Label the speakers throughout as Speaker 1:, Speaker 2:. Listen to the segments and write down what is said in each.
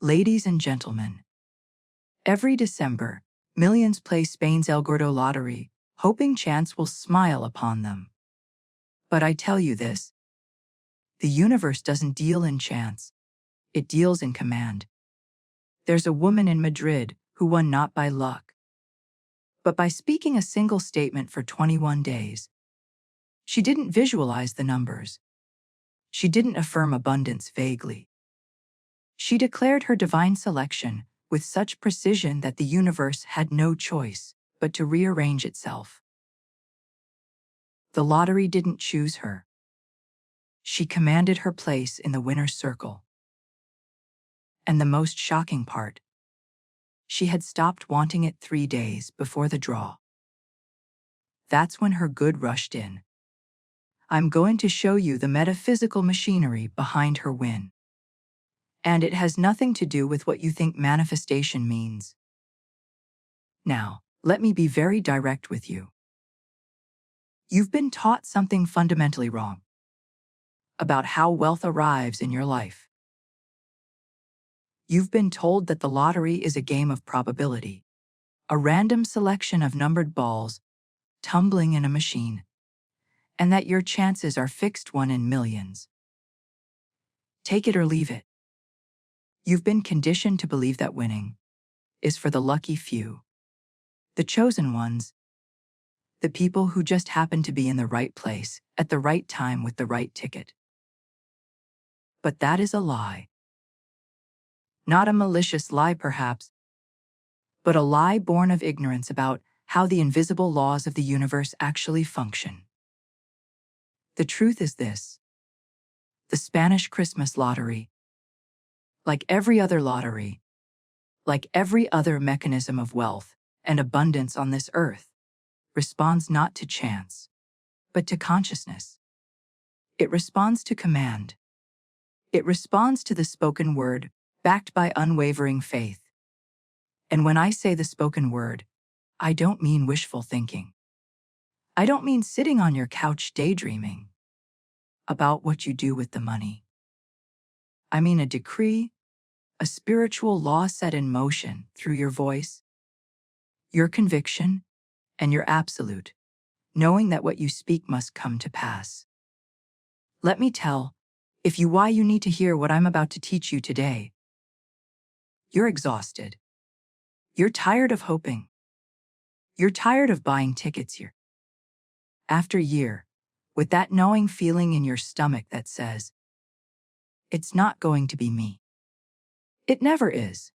Speaker 1: Ladies and gentlemen, every December, millions play Spain's El Gordo lottery, hoping chance will smile upon them. But I tell you this, the universe doesn't deal in chance, it deals in command. There's a woman in Madrid who won not by luck, but by speaking a single statement for 21 days. She didn't visualize the numbers. She didn't affirm abundance vaguely. She declared her divine selection with such precision that the universe had no choice but to rearrange itself. The lottery didn't choose her. She commanded her place in the winner's circle. And the most shocking part, she had stopped wanting it 3 days before the draw. That's when her good rushed in. I'm going to show you the metaphysical machinery behind her win. And it has nothing to do with what you think manifestation means. Now, let me be very direct with you. You've been taught something fundamentally wrong about how wealth arrives in your life. You've been told that the lottery is a game of probability, a random selection of numbered balls tumbling in a machine, and that your chances are fixed 1 in millions. Take it or leave it. You've been conditioned to believe that winning is for the lucky few, the chosen ones, the people who just happen to be in the right place at the right time with the right ticket. But that is a lie. Not a malicious lie, perhaps, but a lie born of ignorance about how the invisible laws of the universe actually function. The truth is this: the Spanish Christmas lottery, like every other lottery, like every other mechanism of wealth and abundance on this earth, responds not to chance, but to consciousness. It responds to command. It responds to the spoken word, backed by unwavering faith. And when I say the spoken word, I don't mean wishful thinking. I don't mean sitting on your couch daydreaming about what you do with the money. I mean a decree, a spiritual law set in motion through your voice, your conviction, and your absolute, knowing that what you speak must come to pass. Let me tell you why you need to hear what I'm about to teach you today. You're exhausted. You're tired of hoping. You're tired of buying tickets year after year, with that gnawing feeling in your stomach that says, it's not going to be me. It never is.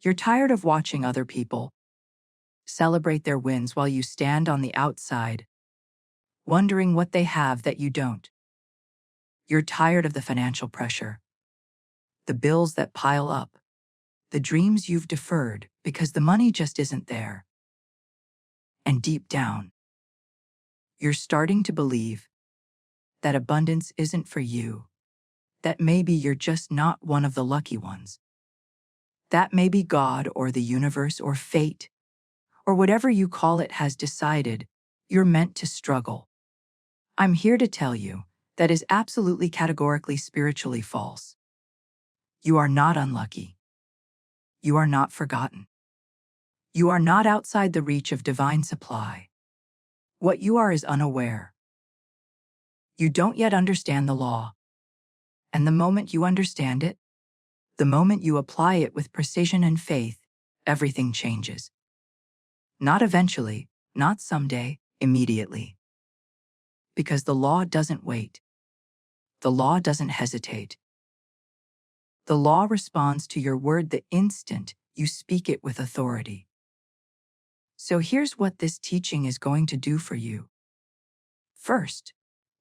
Speaker 1: You're tired of watching other people celebrate their wins while you stand on the outside, wondering what they have that you don't. You're tired of the financial pressure, the bills that pile up, the dreams you've deferred because the money just isn't there. And deep down, you're starting to believe that abundance isn't for you, that maybe you're just not one of the lucky ones, that maybe God or the universe or fate, or whatever you call it, has decided you're meant to struggle. I'm here to tell you that is absolutely categorically spiritually false. You are not unlucky. You are not forgotten. You are not outside the reach of divine supply. What you are is unaware. You don't yet understand the law. And the moment you understand it, the moment you apply it with precision and faith, everything changes. Not eventually, not someday, immediately. Because the law doesn't wait. The law doesn't hesitate. The law responds to your word the instant you speak it with authority. So here's what this teaching is going to do for you. First,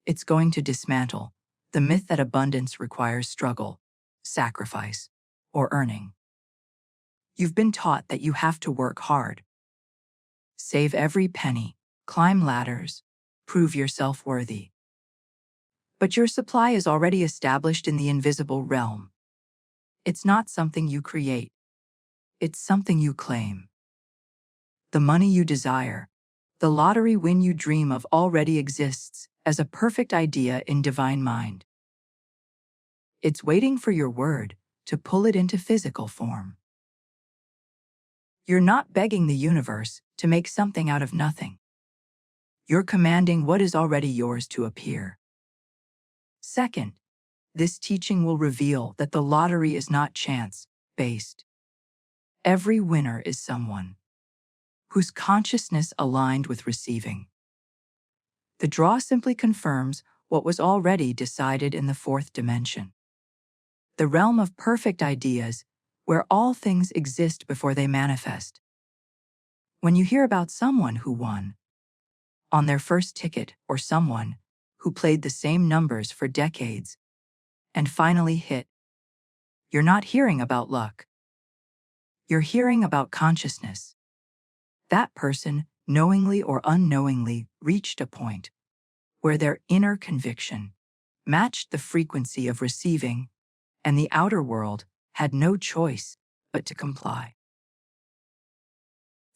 Speaker 1: it's going to dismantle the myth that abundance requires struggle, sacrifice, or earning. You've been taught that you have to work hard, save every penny, climb ladders, prove yourself worthy. But your supply is already established in the invisible realm. It's not something you create. It's something you claim. The money you desire, the lottery win you dream of, already exists as a perfect idea in divine mind. It's waiting for your word to pull it into physical form. You're not begging the universe to make something out of nothing. You're commanding what is already yours to appear. Second, this teaching will reveal that the lottery is not chance-based. Every winner is someone whose consciousness aligned with receiving. The draw simply confirms what was already decided in the fourth dimension, the realm of perfect ideas where all things exist before they manifest. When you hear about someone who won on their first ticket or someone who played the same numbers for decades and finally hit, you're not hearing about luck. You're hearing about consciousness. That person, knowingly or unknowingly, reached a point where their inner conviction matched the frequency of receiving, and the outer world had no choice but to comply.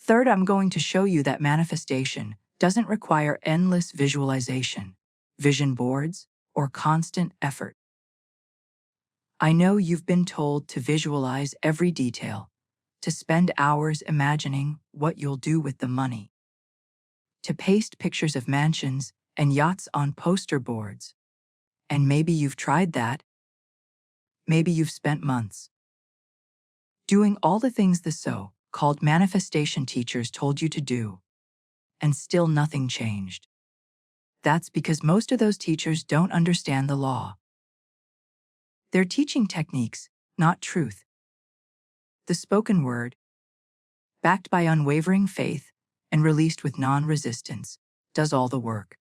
Speaker 1: Third, I'm going to show you that manifestation doesn't require endless visualization, vision boards, or constant effort. I know you've been told to visualize every detail, to spend hours imagining what you'll do with the money, to paste pictures of mansions and yachts on poster boards. And maybe you've tried that. Maybe you've spent months doing all the things the so-called manifestation teachers told you to do, and still nothing changed. That's because most of those teachers don't understand the law. They're teaching techniques, not truth. The spoken word, backed by unwavering faith and released with non-resistance, does all the work.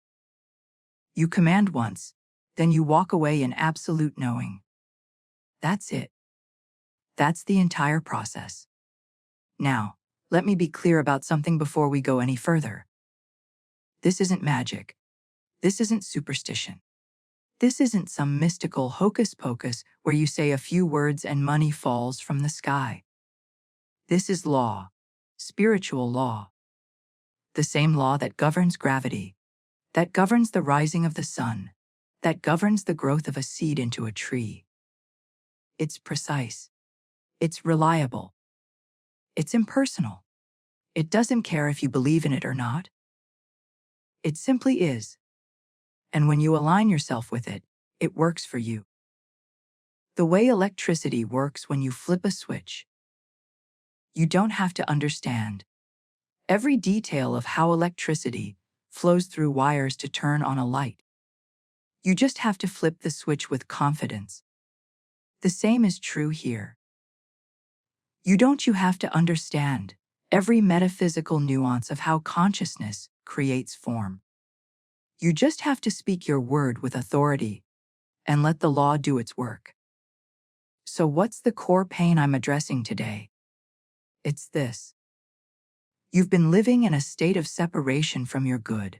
Speaker 1: You command once, then you walk away in absolute knowing. That's it. That's the entire process. Now, let me be clear about something before we go any further. This isn't magic. This isn't superstition. This isn't some mystical hocus-pocus where you say a few words and money falls from the sky. This is law, spiritual law. The same law that governs gravity, that governs the rising of the sun, that governs the growth of a seed into a tree. It's precise. It's reliable. It's impersonal. It doesn't care if you believe in it or not. It simply is. And when you align yourself with it, it works for you. The way electricity works when you flip a switch. You don't have to understand every detail of how electricity flows through wires to turn on a light. You just have to flip the switch with confidence. The same is true here. You have to understand every metaphysical nuance of how consciousness creates form. You just have to speak your word with authority and let the law do its work. So what's the core pain I'm addressing today? It's this. You've been living in a state of separation from your good.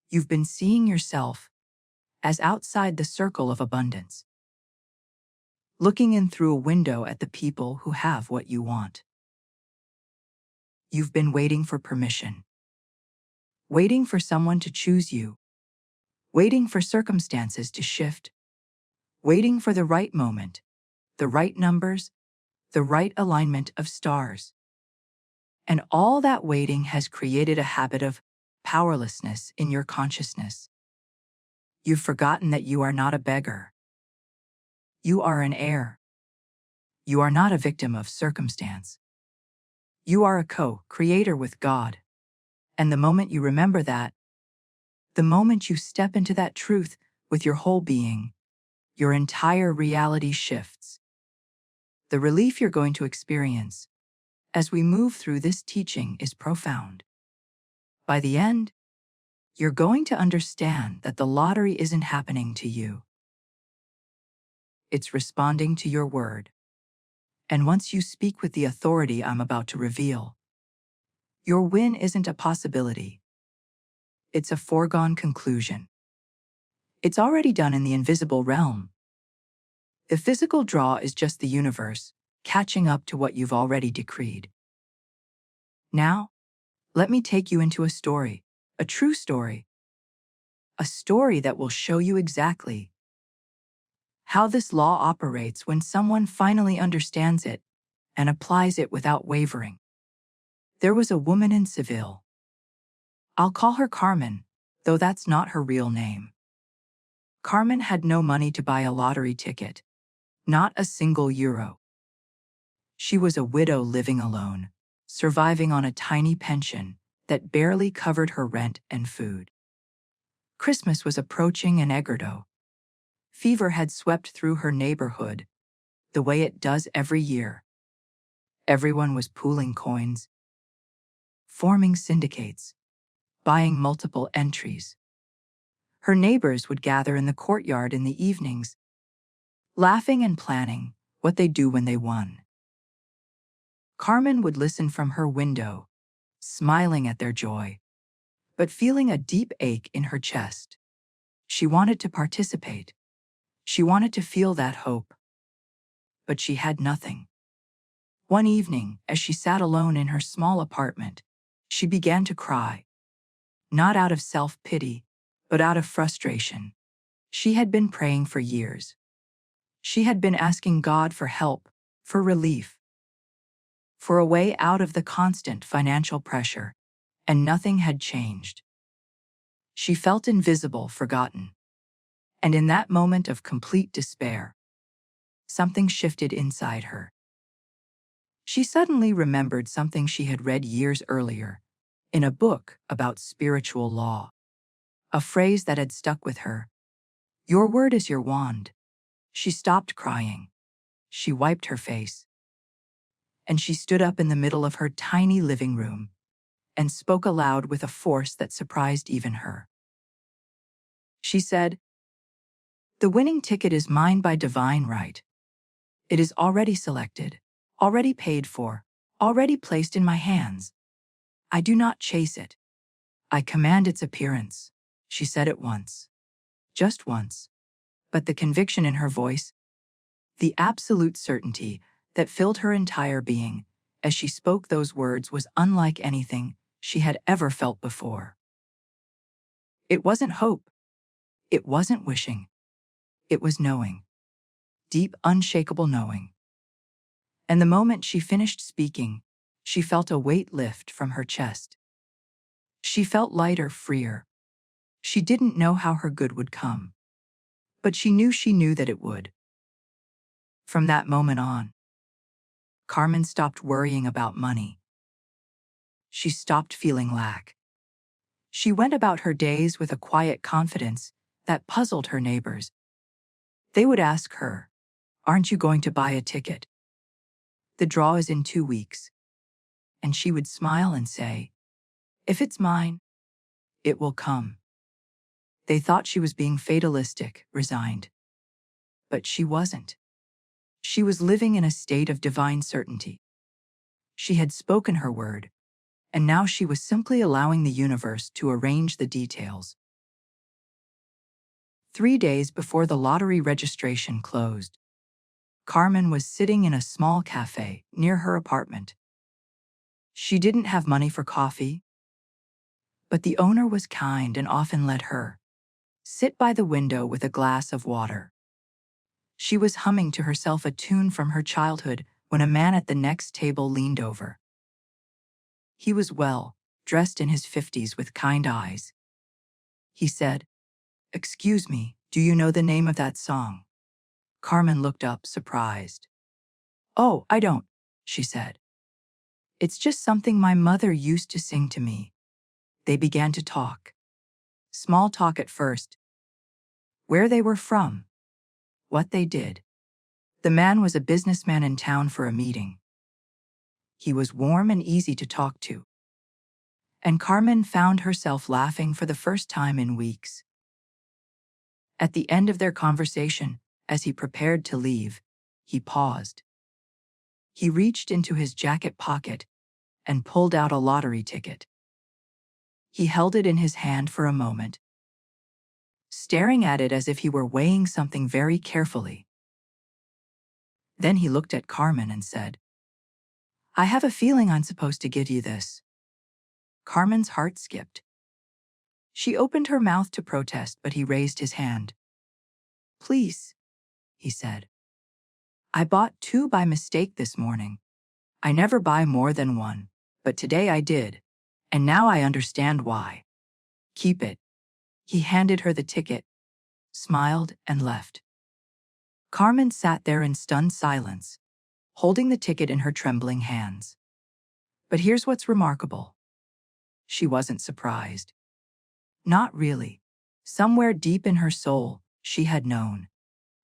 Speaker 1: You've been seeing yourself as outside the circle of abundance, looking in through a window at the people who have what you want. You've been waiting for permission, waiting for someone to choose you, waiting for circumstances to shift, waiting for the right moment, the right numbers, the right alignment of stars. And all that waiting has created a habit of powerlessness in your consciousness. You've forgotten that you are not a beggar. You are an heir. You are not a victim of circumstance. You are a co-creator with God. And the moment you remember that, the moment you step into that truth with your whole being, your entire reality shifts. The relief you're going to experience as we move through this teaching is profound. By the end, you're going to understand that the lottery isn't happening to you. It's responding to your word. And once you speak with the authority I'm about to reveal, your win isn't a possibility. It's a foregone conclusion. It's already done in the invisible realm. The physical draw is just the universe catching up to what you've already decreed. Now, let me take you into a story, a true story. A story that will show you exactly how this law operates when someone finally understands it and applies it without wavering. There was a woman in Seville. I'll call her Carmen, though that's not her real name. Carmen had no money to buy a lottery ticket, not a single euro. She was a widow living alone, surviving on a tiny pension that barely covered her rent and food. Christmas was approaching in Egordo. Fever had swept through her neighborhood, the way it does every year. Everyone was pooling coins, forming syndicates, buying multiple entries. Her neighbors would gather in the courtyard in the evenings, laughing and planning what they'd do when they won. Carmen would listen from her window, smiling at their joy, but feeling a deep ache in her chest. She wanted to participate. She wanted to feel that hope. But she had nothing. One evening, as she sat alone in her small apartment, she began to cry. Not out of self-pity, but out of frustration. She had been praying for years. She had been asking God for help, for relief, for a way out of the constant financial pressure, and nothing had changed. She felt invisible, forgotten. And in that moment of complete despair, something shifted inside her. She suddenly remembered something she had read years earlier, in a book about spiritual law. A phrase that had stuck with her. Your word is your wand. She stopped crying. She wiped her face. And she stood up in the middle of her tiny living room and spoke aloud with a force that surprised even her. She said, "The winning ticket is mine by divine right. It is already selected, already paid for, already placed in my hands. I do not chase it. I command its appearance." She said it once. Just once. But the conviction in her voice, the absolute certainty that filled her entire being as she spoke those words was unlike anything she had ever felt before. It wasn't hope. It wasn't wishing. It was knowing. Deep, unshakable knowing. And the moment she finished speaking, she felt a weight lift from her chest. She felt lighter, freer. She didn't know how her good would come. But she knew that it would. From that moment on, Carmen stopped worrying about money. She stopped feeling lack. She went about her days with a quiet confidence that puzzled her neighbors. They would ask her, "Aren't you going to buy a ticket? The draw is in 2 weeks." And she would smile and say, "If it's mine, it will come." They thought she was being fatalistic, resigned. But she wasn't. She was living in a state of divine certainty. She had spoken her word, and now she was simply allowing the universe to arrange the details. 3 days before the lottery registration closed, Carmen was sitting in a small cafe near her apartment. She didn't have money for coffee, but the owner was kind and often let her sit by the window with a glass of water. She was humming to herself a tune from her childhood when a man at the next table leaned over. He was well, dressed in his 50s with kind eyes. He said, "Excuse me, do you know the name of that song?" Carmen looked up, surprised. "Oh, I don't," she said. "It's just something my mother used to sing to me." They began to talk. Small talk at first. Where they were from. What they did. The man was a businessman in town for a meeting. He was warm and easy to talk to. And Carmen found herself laughing for the first time in weeks. At the end of their conversation, as he prepared to leave, he paused. He reached into his jacket pocket and pulled out a lottery ticket. He held it in his hand for a moment, staring at it as if he were weighing something very carefully. Then he looked at Carmen and said, "I have a feeling I'm supposed to give you this." Carmen's heart skipped. She opened her mouth to protest, but he raised his hand. "Please," he said. I bought 2 by mistake this morning. I never buy more than 1, but today I did, and now I understand why. Keep it. He handed her the ticket, smiled, and left. Carmen sat there in stunned silence, holding the ticket in her trembling hands. But here's what's remarkable. She wasn't surprised. Not really. Somewhere deep in her soul, she had known.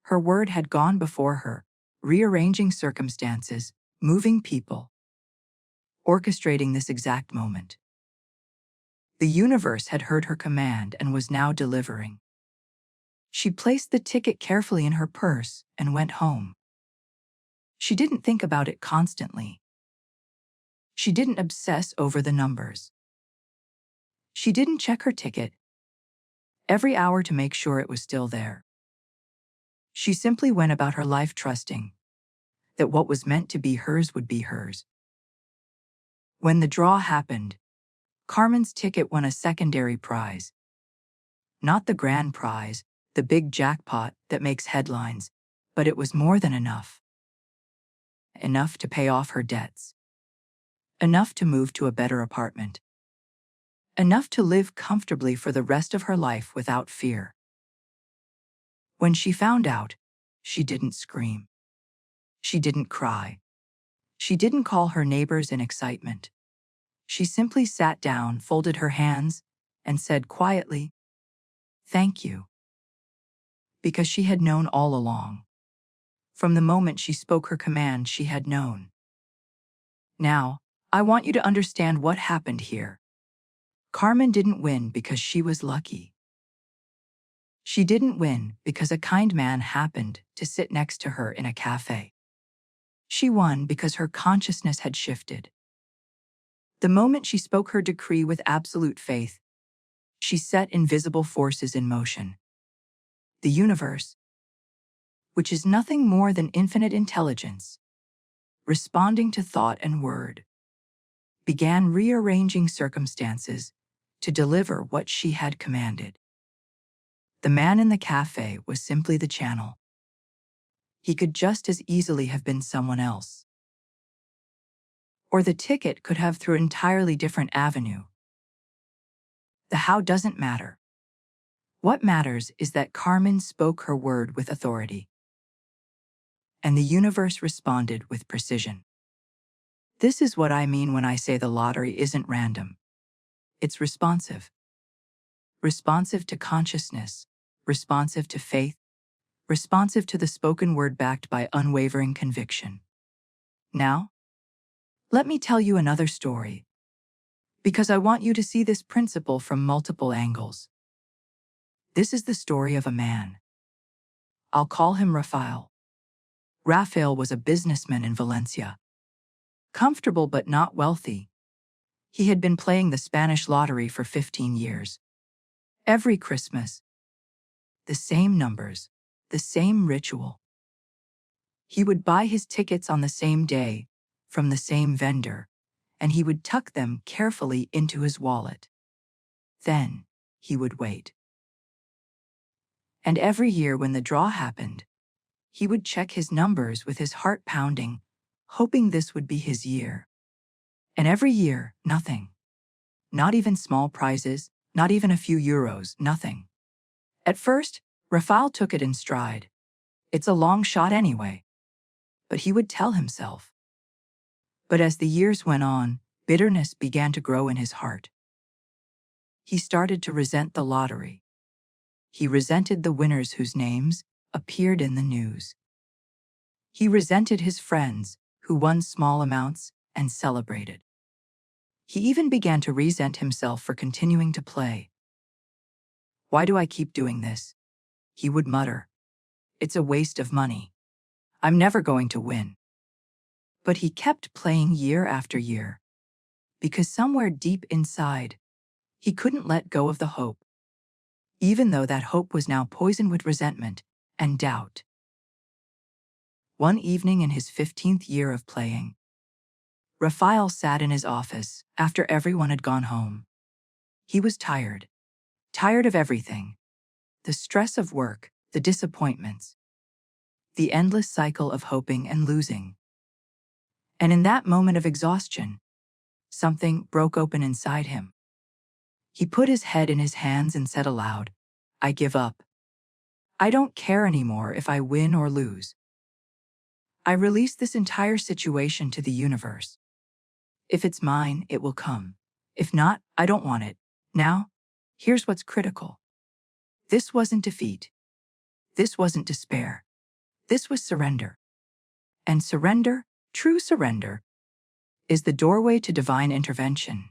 Speaker 1: Her word had gone before her, rearranging circumstances, moving people, orchestrating this exact moment. The universe had heard her command and was now delivering. She placed the ticket carefully in her purse and went home. She didn't think about it constantly. She didn't obsess over the numbers. She didn't check her ticket every hour to make sure it was still there. She simply went about her life trusting that what was meant to be hers would be hers. When the draw happened, Carmen's ticket won a secondary prize. Not the grand prize, the big jackpot that makes headlines, but it was more than enough. Enough to pay off her debts. Enough to move to a better apartment. Enough to live comfortably for the rest of her life without fear. When she found out, she didn't scream. She didn't cry. She didn't call her neighbors in excitement. She simply sat down, folded her hands, and said quietly, "Thank you." Because she had known all along. From the moment she spoke her command, she had known. Now, I want you to understand what happened here. Carmen didn't win because she was lucky. She didn't win because a kind man happened to sit next to her in a cafe. She won because her consciousness had shifted. The moment she spoke her decree with absolute faith, she set invisible forces in motion. The universe, which is nothing more than infinite intelligence, responding to thought and word, began rearranging circumstances to deliver what she had commanded. The man in the cafe was simply the channel. He could just as easily have been someone else. Or the ticket could have through an entirely different avenue. The how doesn't matter. What matters is that Carmen spoke her word with authority. And the universe responded with precision. This is what I mean when I say the lottery isn't random. It's responsive. Responsive to consciousness, responsive to faith, responsive to the spoken word backed by unwavering conviction. Now, let me tell you another story, because I want you to see this principle from multiple angles. This is the story of a man. I'll call him Rafael. Rafael was a businessman in Valencia. Comfortable but not wealthy. He had been playing the Spanish lottery for 15 years. Every Christmas. The same numbers, the same ritual. He would buy his tickets on the same day, from the same vendor, and he would tuck them carefully into his wallet. Then, he would wait. And every year when the draw happened, he would check his numbers with his heart pounding, hoping this would be his year. And every year, nothing. Not even small prizes, not even a few euros, nothing. At first, Rafael took it in stride. It's a long shot anyway. But he would tell himself. But as the years went on, bitterness began to grow in his heart. He started to resent the lottery. He resented the winners whose names appeared in the news. He resented his friends who won small amounts and celebrated. He even began to resent himself for continuing to play. "Why do I keep doing this?" he would mutter. "It's a waste of money. I'm never going to win." But he kept playing year after year, because somewhere deep inside, he couldn't let go of the hope, even though that hope was now poisoned with resentment and doubt. One evening in his 15th year of playing, Rafael sat in his office after everyone had gone home. He was tired. Tired of everything. The stress of work, the disappointments. the endless cycle of hoping and losing. And in that moment of exhaustion, something broke open inside him. He put his head in his hands and said aloud, "I give up. I don't care anymore if I win or lose. I release this entire situation to the universe. If it's mine, it will come. If not, I don't want it." Now, here's what's critical. This wasn't defeat. This wasn't despair. This was surrender. And surrender, true surrender, is the doorway to divine intervention.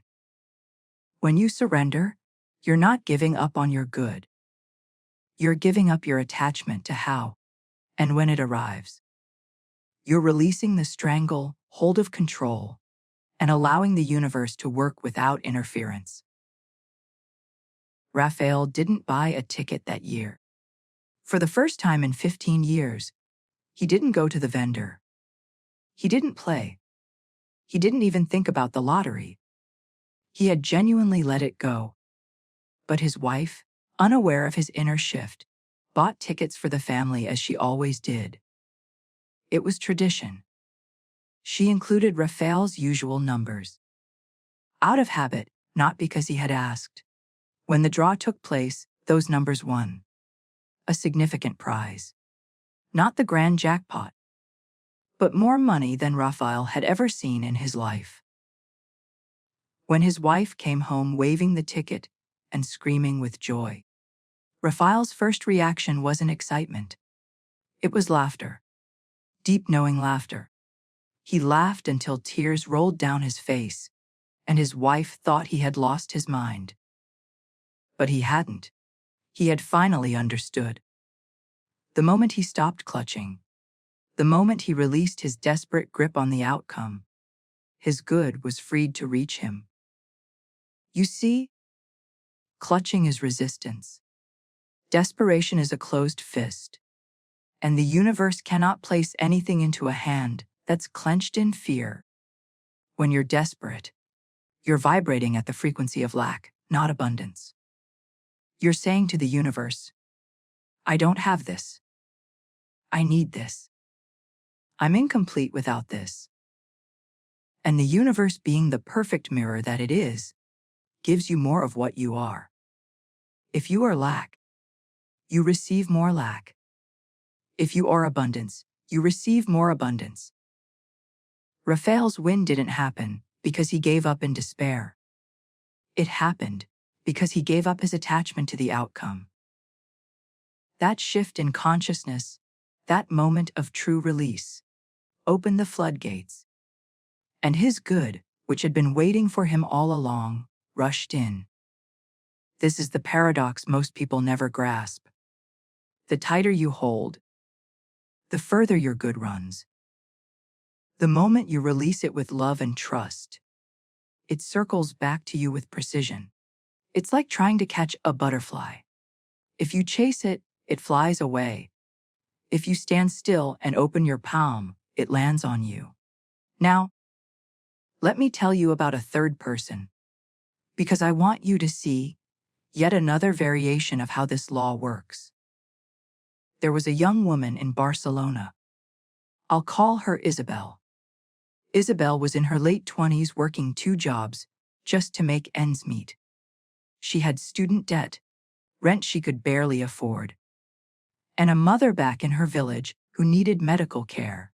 Speaker 1: When you surrender, you're not giving up on your good. You're giving up your attachment to how and when it arrives. You're releasing the strangle hold of control and allowing the universe to work without interference. Raphael didn't buy a ticket that year. For the first time in 15 years, he didn't go to the vendor. He didn't play. He didn't even think about the lottery. He had genuinely let it go. But his wife, unaware of his inner shift, bought tickets for the family as she always did. It was tradition. She included Raphael's usual numbers. Out of habit, not because he had asked. When the draw took place, those numbers won. A significant prize. Not the grand jackpot, but more money than Raphael had ever seen in his life. When his wife came home waving the ticket and screaming with joy, Raphael's first reaction wasn't excitement. It was laughter. Deep knowing laughter. He laughed until tears rolled down his face, and his wife thought he had lost his mind. But he hadn't. He had finally understood. The moment he stopped clutching, the moment he released his desperate grip on the outcome, his good was freed to reach him. You see, clutching is resistance. Desperation is a closed fist, and the universe cannot place anything into a hand that's clenched in fear. When you're desperate, you're vibrating at the frequency of lack, not abundance. You're saying to the universe, "I don't have this. I need this. I'm incomplete without this." And the universe, being the perfect mirror that it is, gives you more of what you are. If you are lack, you receive more lack. If you are abundance, you receive more abundance. Raphael's win didn't happen because he gave up in despair. It happened because he gave up his attachment to the outcome. That shift in consciousness, that moment of true release, opened the floodgates. And his good, which had been waiting for him all along, rushed in. This is the paradox most people never grasp. The tighter you hold, the further your good runs. The moment you release it with love and trust, it circles back to you with precision. It's like trying to catch a butterfly. If you chase it, it flies away. If you stand still and open your palm, it lands on you. Now, let me tell you about a third person, because I want you to see yet another variation of how this law works. There was a young woman in Barcelona. I'll call her Isabel. Isabel was in her late 20s working 2 jobs just to make ends meet. She had student debt, rent she could barely afford, and a mother back in her village who needed medical care.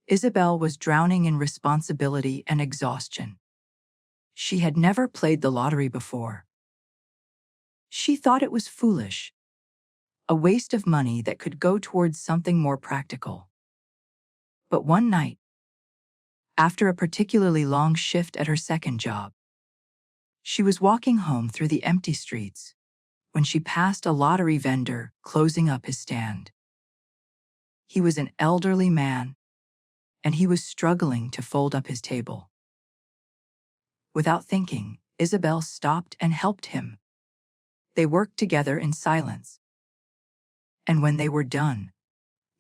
Speaker 1: Isabel was drowning in responsibility and exhaustion. She had never played the lottery before. She thought it was foolish, a waste of money that could go towards something more practical. But one night, after a particularly long shift at her second job, she was walking home through the empty streets when she passed a lottery vendor closing up his stand. He was an elderly man, and he was struggling to fold up his table. Without thinking, Isabel stopped and helped him. They worked together in silence. And when they were done,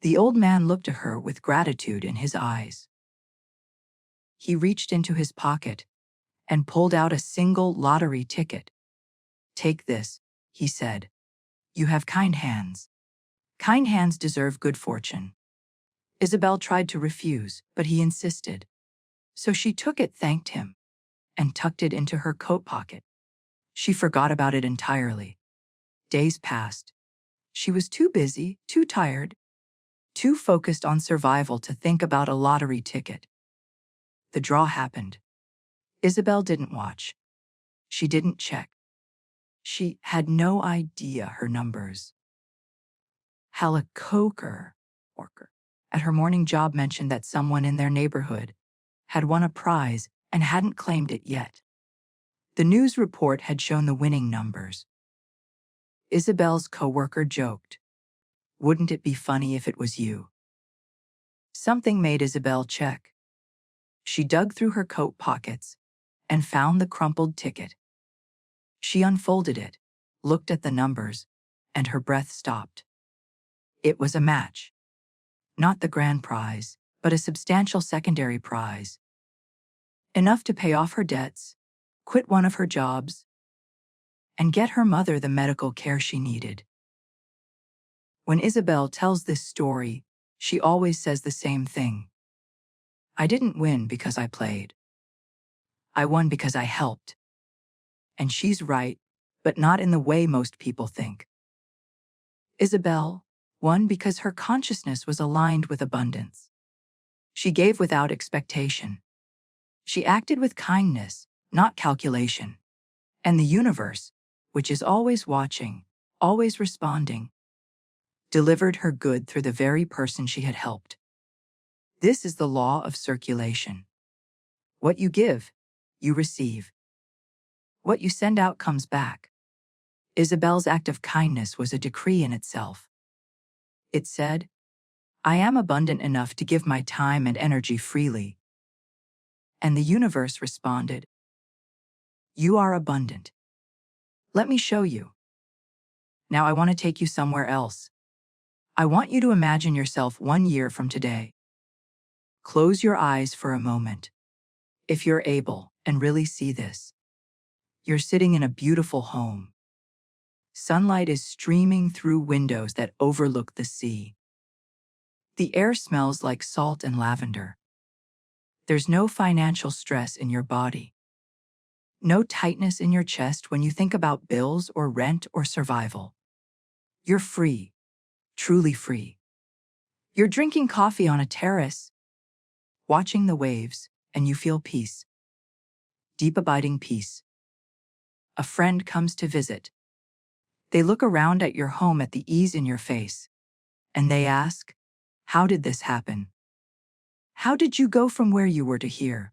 Speaker 1: the old man looked at her with gratitude in his eyes. He reached into his pocket and pulled out a single lottery ticket. "Take this," he said. "You have kind hands. Kind hands deserve good fortune. Isabel tried to refuse, but he insisted. So she took it, thanked him, and tucked it into her coat pocket. She forgot about it entirely. Days passed. She was too busy, too tired, too focused on survival to think about a lottery ticket. The draw happened. Isabel didn't watch. She didn't check. She had no idea her numbers. Halla Coker, worker, at her morning job mentioned that someone in their neighborhood had won a prize and hadn't claimed it yet. The news report had shown the winning numbers. Isabel's coworker joked, "Wouldn't it be funny if it was you?" Something made Isabel check. She dug through her coat pockets and found the crumpled ticket. She unfolded it, looked at the numbers, and her breath stopped. It was a match. Not the grand prize, but a substantial secondary prize. Enough to pay off her debts, quit one of her jobs, and get her mother the medical care she needed. When Isabel tells this story, she always says the same thing. I didn't win because I played. I won because I helped. And she's right, but not in the way most people think. Isabel won because her consciousness was aligned with abundance. She gave without expectation. She acted with kindness, not calculation. And the universe, which is always watching, always responding, delivered her good through the very person she had helped. This is the law of circulation. What you give, you receive. What you send out comes back. Isabel's act of kindness was a decree in itself. It said, I am abundant enough to give my time and energy freely. And the universe responded, you are abundant. Let me show you. Now I want to take you somewhere else. I want you to imagine yourself 1 year from today. Close your eyes for a moment, if you're able, and really see this. You're sitting in a beautiful home. Sunlight is streaming through windows that overlook the sea. The air smells like salt and lavender. There's no financial stress in your body. No tightness in your chest when you think about bills or rent or survival. You're free, truly free. You're drinking coffee on a terrace, watching the waves, and you feel peace. Deep abiding peace. A friend comes to visit. They look around at your home at the ease in your face, and they ask, how did this happen? How did you go from where you were to here?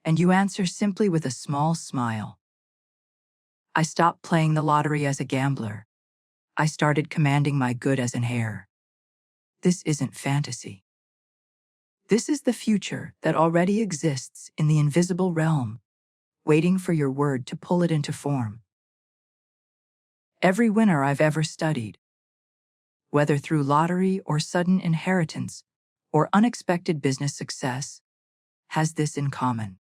Speaker 1: And you answer simply with a small smile. I stopped playing the lottery as a gambler. I started commanding my good as an heir. This isn't fantasy. This is the future that already exists in the invisible realm, waiting for your word to pull it into form. Every winner I've ever studied, whether through lottery or sudden inheritance or unexpected business success, has this in common.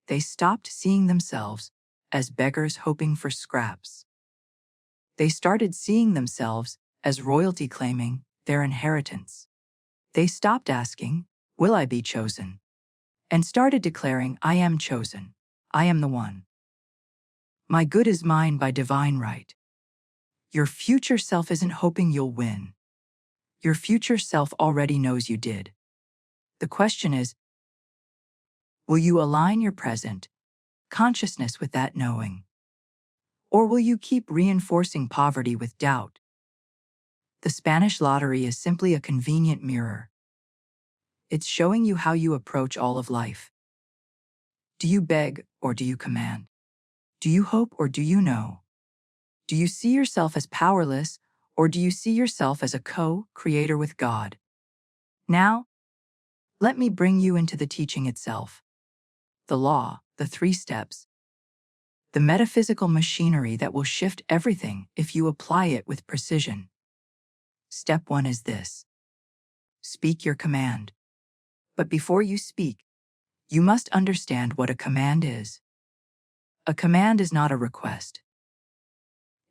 Speaker 1: They stopped seeing themselves as beggars hoping for scraps. They started seeing themselves as royalty claiming their inheritance. They stopped asking, will I be chosen? And started declaring, I am chosen. I am the one. My good is mine by divine right. Your future self isn't hoping you'll win. Your future self already knows you did. The question is, will you align your present consciousness with that knowing? Or will you keep reinforcing poverty with doubt? The Spanish lottery is simply a convenient mirror. It's showing you how you approach all of life. Do you beg or do you command? Do you hope or do you know? Do you see yourself as powerless or do you see yourself as a co-creator with God? Now, let me bring you into the teaching itself. The law, the 3 steps. The metaphysical machinery that will shift everything if you apply it with precision. Step 1 is this. Speak your command. But before you speak, you must understand what a command is. A command is not a request.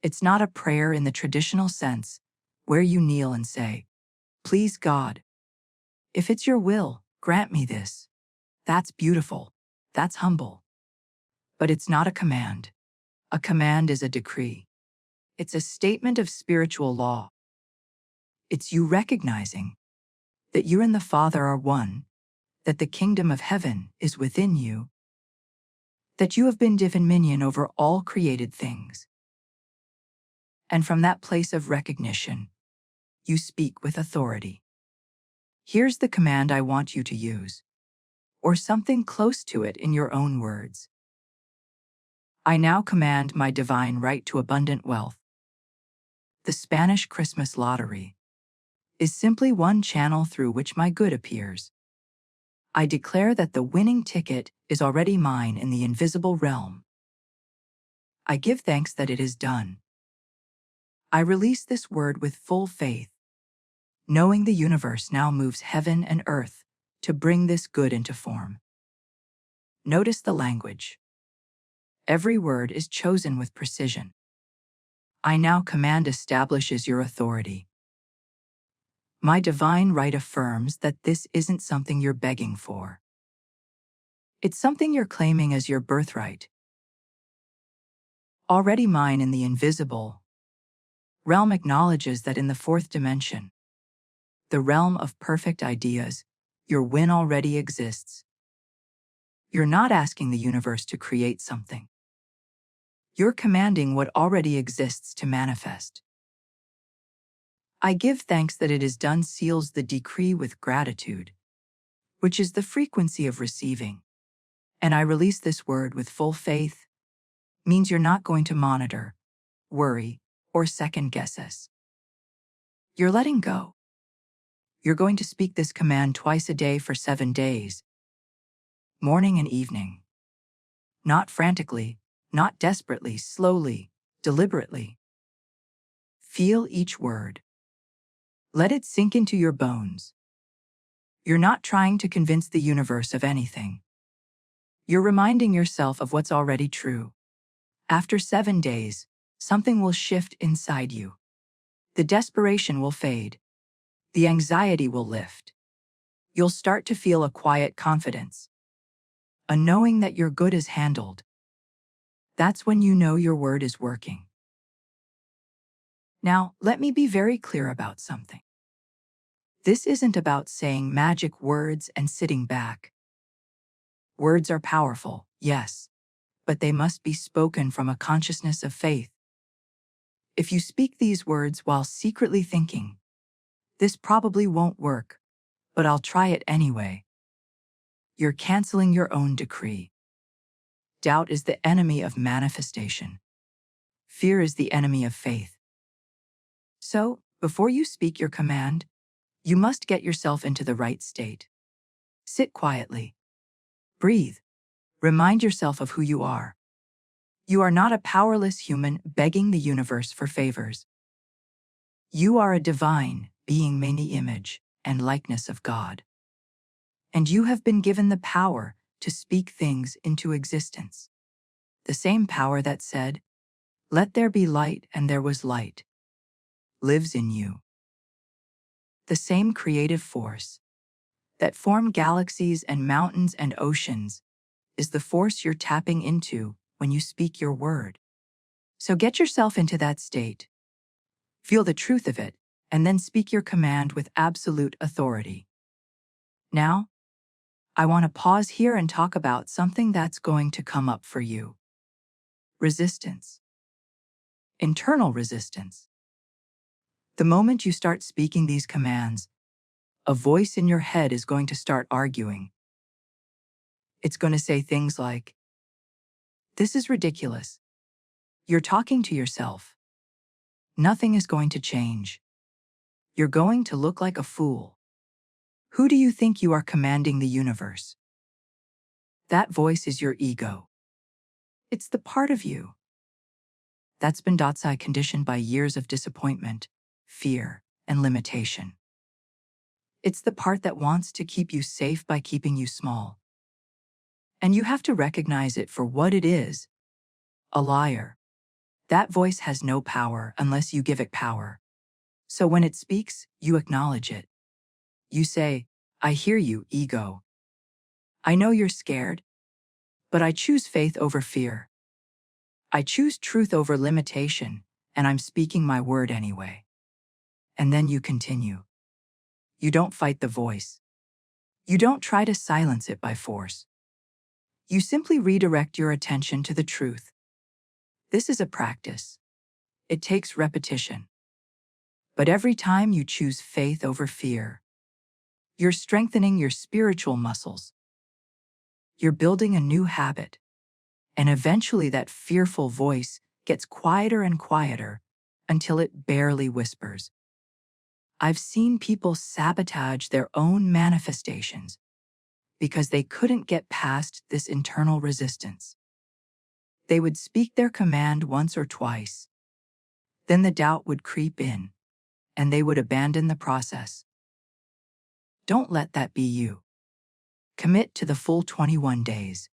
Speaker 1: It's not a prayer in the traditional sense, where you kneel and say, "Please God, if it's your will, grant me this." That's beautiful. That's humble. But it's not a command. A command is a decree. It's a statement of spiritual law. It's you recognizing that you and the Father are one, that the kingdom of heaven is within you, that you have been given dominion over all created things. And from that place of recognition, you speak with authority. Here's the command I want you to use, or something close to it in your own words. I now command my divine right to abundant wealth. The Spanish Christmas lottery is simply one channel through which my good appears. I declare that the winning ticket is already mine in the invisible realm. I give thanks that it is done. I release this word with full faith, knowing the universe now moves heaven and earth to bring this good into form. Notice the language. Every word is chosen with precision. I now command establishes your authority. My divine right affirms that this isn't something you're begging for. It's something you're claiming as your birthright. Already mine in the invisible realm acknowledges that in the fourth dimension, the realm of perfect ideas, your win already exists. You're not asking the universe to create something. You're commanding what already exists to manifest. I give thanks that it is done seals the decree with gratitude, which is the frequency of receiving. And I release this word with full faith, means you're not going to monitor, worry, or second guess us. You're letting go. You're going to speak this command twice a day for 7 days, morning and evening. Not frantically, not desperately, slowly, deliberately. Feel each word. Let it sink into your bones. You're not trying to convince the universe of anything. You're reminding yourself of what's already true. After 7 days, something will shift inside you. The desperation will fade. The anxiety will lift. You'll start to feel a quiet confidence, a knowing that your good is handled. That's when you know your word is working. Now, let me be very clear about something. This isn't about saying magic words and sitting back. Words are powerful, yes, but they must be spoken from a consciousness of faith. If you speak these words while secretly thinking, "This probably won't work, but I'll try it anyway," you're canceling your own decree. Doubt is the enemy of manifestation. Fear is the enemy of faith. So, before you speak your command, you must get yourself into the right state. Sit quietly. Breathe. Remind yourself of who you are. You are not a powerless human begging the universe for favors. You are a divine being made in the image and likeness of God. And you have been given the power to speak things into existence. The same power that said, "Let there be light," and there was light, lives in you. The same creative force that formed galaxies and mountains and oceans is the force you're tapping into when you speak your word. So get yourself into that state. Feel the truth of it, and then speak your command with absolute authority. Now, I want to pause here and talk about something that's going to come up for you. Resistance. Internal resistance. The moment you start speaking these commands, a voice in your head is going to start arguing. It's going to say things like, "This is ridiculous. You're talking to yourself. Nothing is going to change. You're going to look like a fool. Who do you think you are commanding the universe?" That voice is your ego. It's the part of you that's been conditioned by years of disappointment, fear, and limitation. It's the part that wants to keep you safe by keeping you small. And you have to recognize it for what it is, a liar. That voice has no power unless you give it power. So when it speaks, you acknowledge it. You say, I hear you, ego. I know you're scared, but I choose faith over fear. I choose truth over limitation, and I'm speaking my word anyway. And then you continue. You don't fight the voice. You don't try to silence it by force. You simply redirect your attention to the truth. This is a practice. It takes repetition. But every time you choose faith over fear, you're strengthening your spiritual muscles. You're building a new habit. And eventually that fearful voice gets quieter and quieter until it barely whispers. I've seen people sabotage their own manifestations because they couldn't get past this internal resistance. They would speak their command once or twice. Then the doubt would creep in, and they would abandon the process. Don't let that be you. Commit to the full 21 days.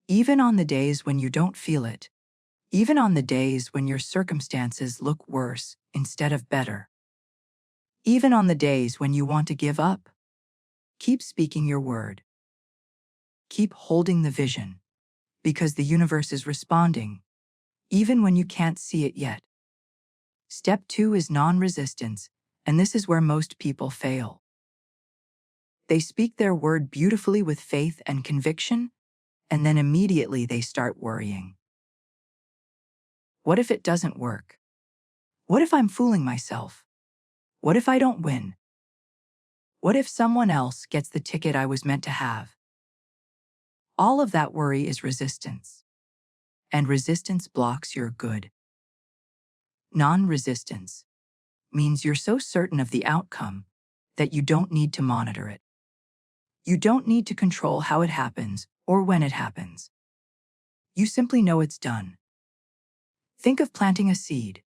Speaker 1: Even on the days when you don't feel it, even on the days when your circumstances look worse instead of better, even on the days when you want to give up, keep speaking your word. Keep holding the vision, because the universe is responding, even when you can't see it yet. Step 2 is non-resistance, and this is where most people fail. They speak their word beautifully with faith and conviction, and then immediately they start worrying. What if it doesn't work? What if I'm fooling myself? What if I don't win? What if someone else gets the ticket I was meant to have? All of that worry is resistance. And resistance blocks your good. Non-resistance means you're so certain of the outcome that you don't need to monitor it. You don't need to control how it happens or when it happens. You simply know it's done. Think of planting a seed.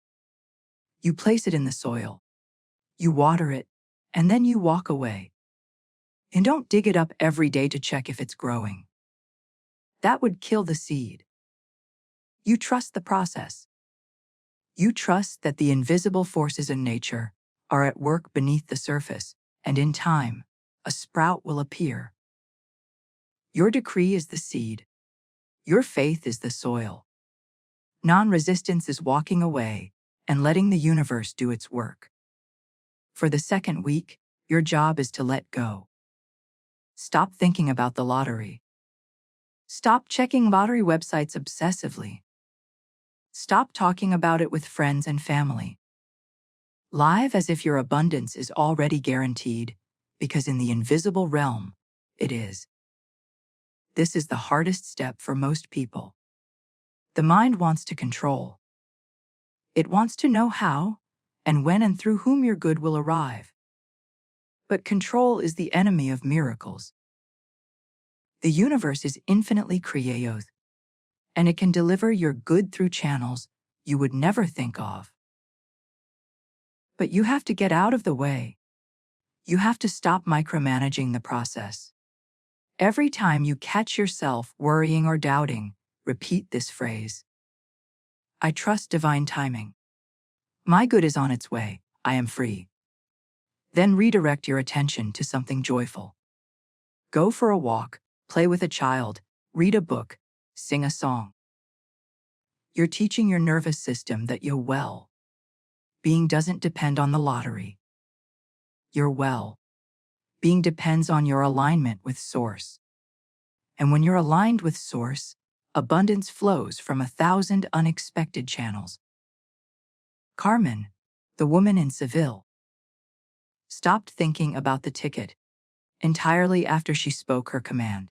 Speaker 1: You place it in the soil. You water it, and then you walk away. And don't dig it up every day to check if it's growing. That would kill the seed. You trust the process. You trust that the invisible forces in nature are at work beneath the surface, and in time, a sprout will appear. Your decree is the seed. Your faith is the soil. Non-resistance is walking away and letting the universe do its work. For the second week, your job is to let go. Stop thinking about the lottery. Stop checking lottery websites obsessively. Stop talking about it with friends and family. Live as if your abundance is already guaranteed, because in the invisible realm, it is. This is the hardest step for most people. The mind wants to control. It wants to know how, and when and through whom your good will arrive. But control is the enemy of miracles. The universe is infinitely creative, and it can deliver your good through channels you would never think of. But you have to get out of the way. You have to stop micromanaging the process. Every time you catch yourself worrying or doubting, repeat this phrase. I trust divine timing. My good is on its way. I am free. Then redirect your attention to something joyful. Go for a walk, play with a child, read a book, sing a song. You're teaching your nervous system that you're well. Being doesn't depend on the lottery. You're well. Being depends on your alignment with Source. And when you're aligned with Source, abundance flows from 1,000 unexpected channels. Carmen, the woman in Seville, stopped thinking about the ticket entirely after she spoke her command.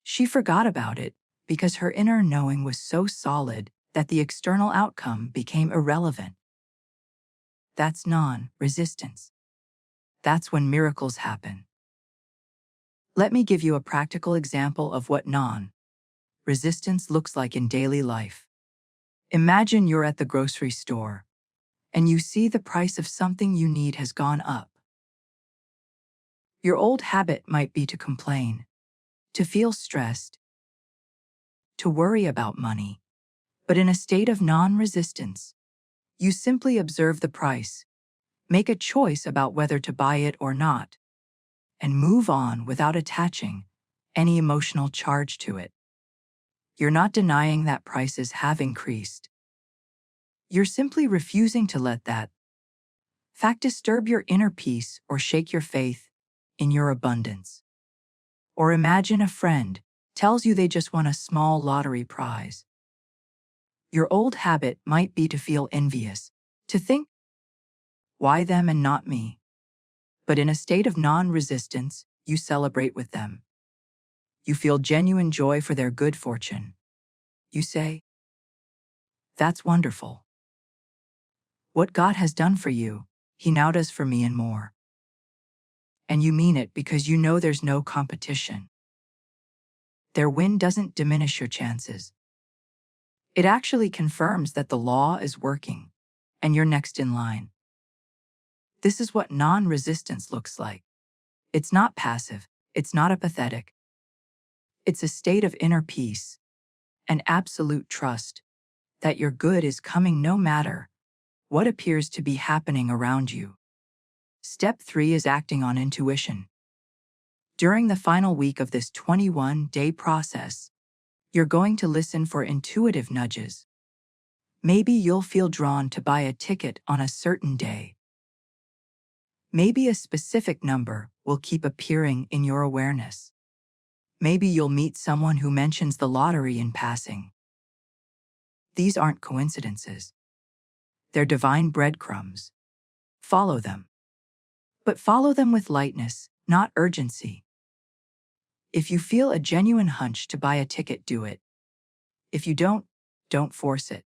Speaker 1: She forgot about it because her inner knowing was so solid that the external outcome became irrelevant. That's non-resistance. That's when miracles happen. Let me give you a practical example of what non-resistance looks like in daily life. Imagine you're at the grocery store, and you see the price of something you need has gone up. Your old habit might be to complain, to feel stressed, to worry about money. But in a state of non-resistance, You simply observe the price, make a choice about whether to buy it or not, and move on without attaching any emotional charge to it. You're not denying that prices have increased. You're simply refusing to let that fact disturb your inner peace or shake your faith in your abundance. Or imagine a friend tells you they just won a small lottery prize. Your old habit might be to feel envious, to think, why them and not me? But in a state of non-resistance, you celebrate with them. You feel genuine joy for their good fortune. You say, that's wonderful. What God has done for you, He now does for me and more. And you mean it because you know there's no competition. Their win doesn't diminish your chances. It actually confirms that the law is working, and you're next in line. This is what non-resistance looks like. It's not passive, it's not apathetic. It's a state of inner peace, an absolute trust that your good is coming no matter what appears to be happening around you. Step 3 is acting on intuition. During the final week of this 21-day process, you're going to listen for intuitive nudges. Maybe you'll feel drawn to buy a ticket on a certain day. Maybe a specific number will keep appearing in your awareness. Maybe you'll meet someone who mentions the lottery in passing. These aren't coincidences. They're divine breadcrumbs. Follow them. But follow them with lightness, not urgency. If you feel a genuine hunch to buy a ticket, do it. If you don't force it.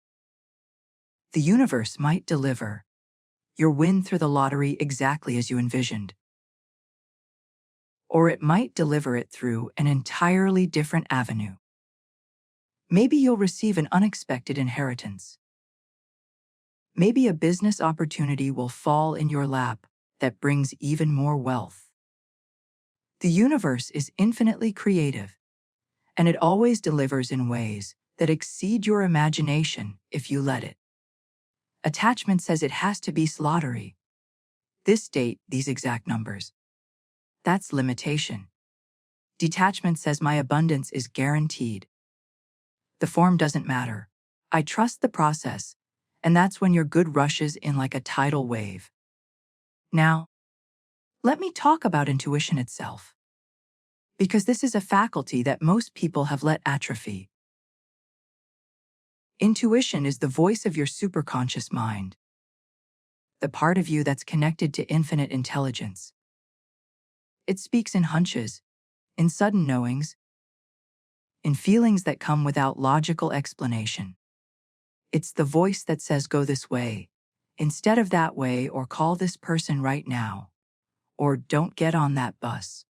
Speaker 1: The universe might deliver your win through the lottery exactly as you envisioned. Or it might deliver it through an entirely different avenue. Maybe you'll receive an unexpected inheritance. Maybe a business opportunity will fall in your lap that brings even more wealth. The universe is infinitely creative, and it always delivers in ways that exceed your imagination if you let it. Attachment says it has to be lottery. This date, these exact numbers. That's limitation. Detachment says my abundance is guaranteed. The form doesn't matter. I trust the process, and that's when your good rushes in like a tidal wave. Now, let me talk about intuition itself, because this is a faculty that most people have let atrophy. Intuition is the voice of your superconscious mind, the part of you that's connected to infinite intelligence. It speaks in hunches, in sudden knowings, in feelings that come without logical explanation. It's the voice that says go this way, instead of that way, or call this person right now, or don't get on that bus.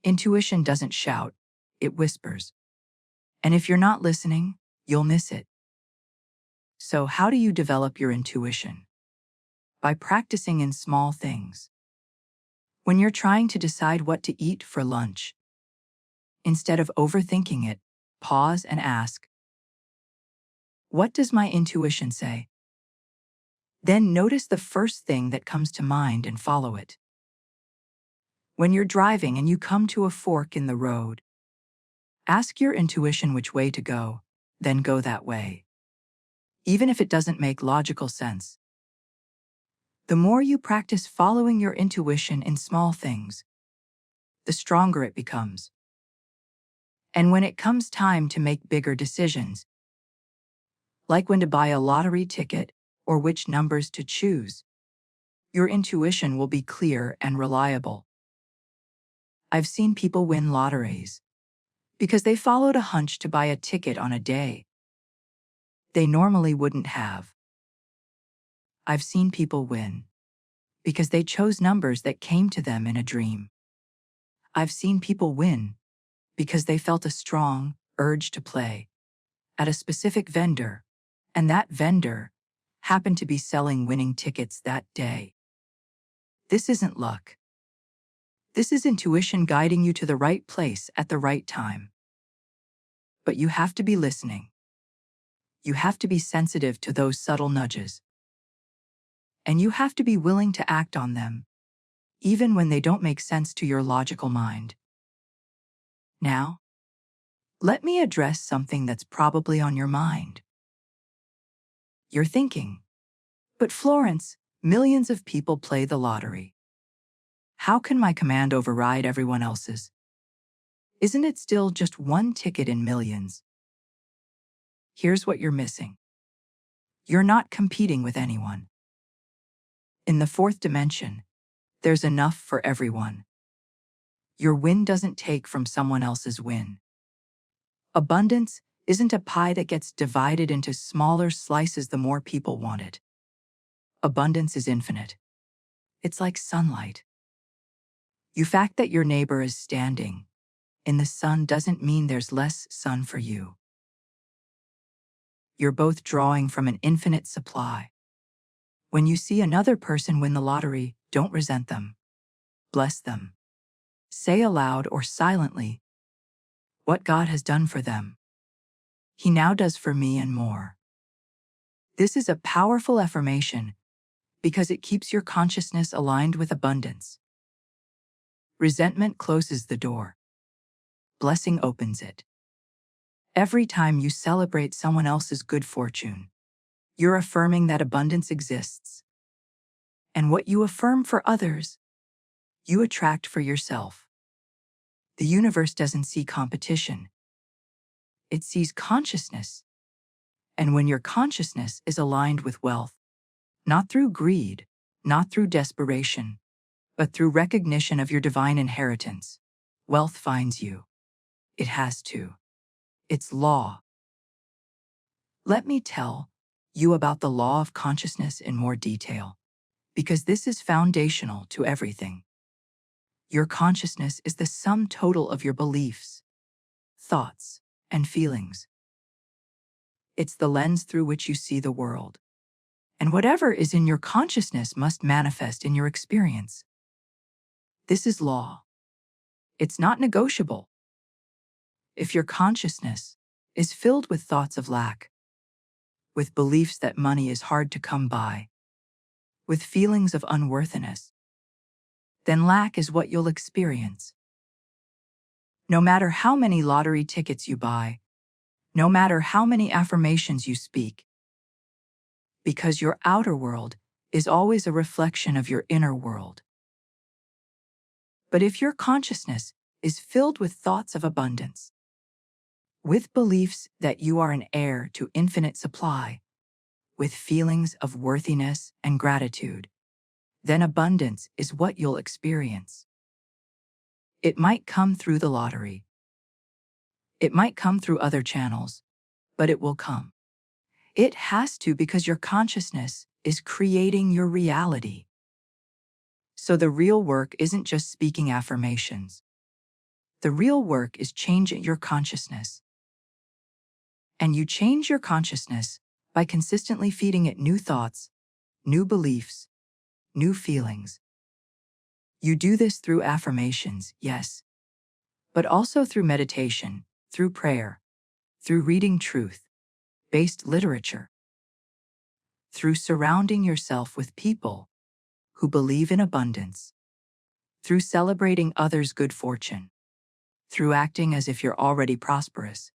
Speaker 1: Intuition doesn't shout, it whispers. And if you're not listening, you'll miss it. So how do you develop your intuition? By practicing in small things. When you're trying to decide what to eat for lunch, instead of overthinking it, pause and ask, what does my intuition say? Then notice the first thing that comes to mind and follow it. When you're driving and you come to a fork in the road, ask your intuition which way to go, then go that way. Even if it doesn't make logical sense. The more you practice following your intuition in small things, the stronger it becomes. And when it comes time to make bigger decisions, like when to buy a lottery ticket or which numbers to choose, your intuition will be clear and reliable. I've seen people win lotteries because they followed a hunch to buy a ticket on a day they normally wouldn't have. I've seen people win because they chose numbers that came to them in a dream. I've seen people win because they felt a strong urge to play at a specific vendor, and that vendor happened to be selling winning tickets that day. This isn't luck. This is intuition guiding you to the right place at the right time. But you have to be listening. You have to be sensitive to those subtle nudges. and you have to be willing to act on them, even when they don't make sense to your logical mind. Now, let me address something that's probably on your mind. You're thinking, but Florence, millions of people play the lottery. How can my command override everyone else's? Isn't it still just one ticket in millions? Here's what you're missing. You're not competing with anyone. In the fourth dimension, there's enough for everyone. Your win doesn't take from someone else's win. Abundance isn't a pie that gets divided into smaller slices the more people want it. Abundance is infinite. It's like sunlight. The fact that your neighbor is standing in the sun doesn't mean there's less sun for you. You're both drawing from an infinite supply. When you see another person win the lottery, don't resent them. Bless them. Say aloud or silently what God has done for them. He now does for me and more. This is a powerful affirmation because it keeps your consciousness aligned with abundance. Resentment closes the door. Blessing opens it. Every time you celebrate someone else's good fortune, you're affirming that abundance exists. And what you affirm for others, you attract for yourself. The universe doesn't see competition. It sees consciousness. And when your consciousness is aligned with wealth, not through greed, not through desperation, but through recognition of your divine inheritance, wealth finds you. It has to. It's law. Let me tell you about the law of consciousness in more detail, because this is foundational to everything. Your consciousness is the sum total of your beliefs, thoughts, and feelings. It's the lens through which you see the world. And whatever is in your consciousness must manifest in your experience. This is law. It's not negotiable. If your consciousness is filled with thoughts of lack, with beliefs that money is hard to come by, with feelings of unworthiness, then lack is what you'll experience. No matter how many lottery tickets you buy, no matter how many affirmations you speak, because your outer world is always a reflection of your inner world. But if your consciousness is filled with thoughts of abundance, with beliefs that you are an heir to infinite supply, with feelings of worthiness and gratitude, then abundance is what you'll experience. It might come through the lottery. It might come through other channels, but it will come. It has to because your consciousness is creating your reality. So the real work isn't just speaking affirmations. The real work is changing your consciousness. And you change your consciousness by consistently feeding it new thoughts, new beliefs, new feelings. You do this through affirmations, yes, but also through meditation, through prayer, through reading truth-based literature, through surrounding yourself with people who believe in abundance, through celebrating others' good fortune, through acting as if you're already prosperous.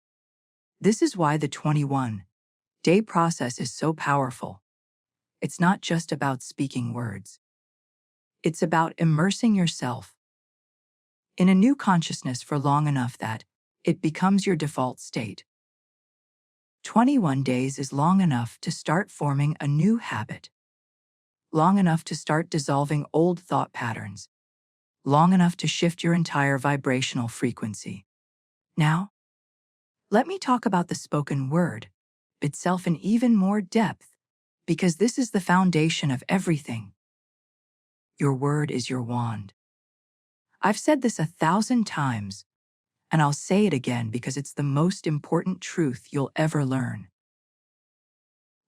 Speaker 1: This is why the 21-day process is so powerful. It's not just about speaking words. It's about immersing yourself in a new consciousness for long enough that it becomes your default state. 21 days is long enough to start forming a new habit, long enough to start dissolving old thought patterns, long enough to shift your entire vibrational frequency. Now, let me talk about the spoken word itself in even more depth, because this is the foundation of everything. Your word is your wand. I've said this 1,000 times, and I'll say it again because it's the most important truth you'll ever learn.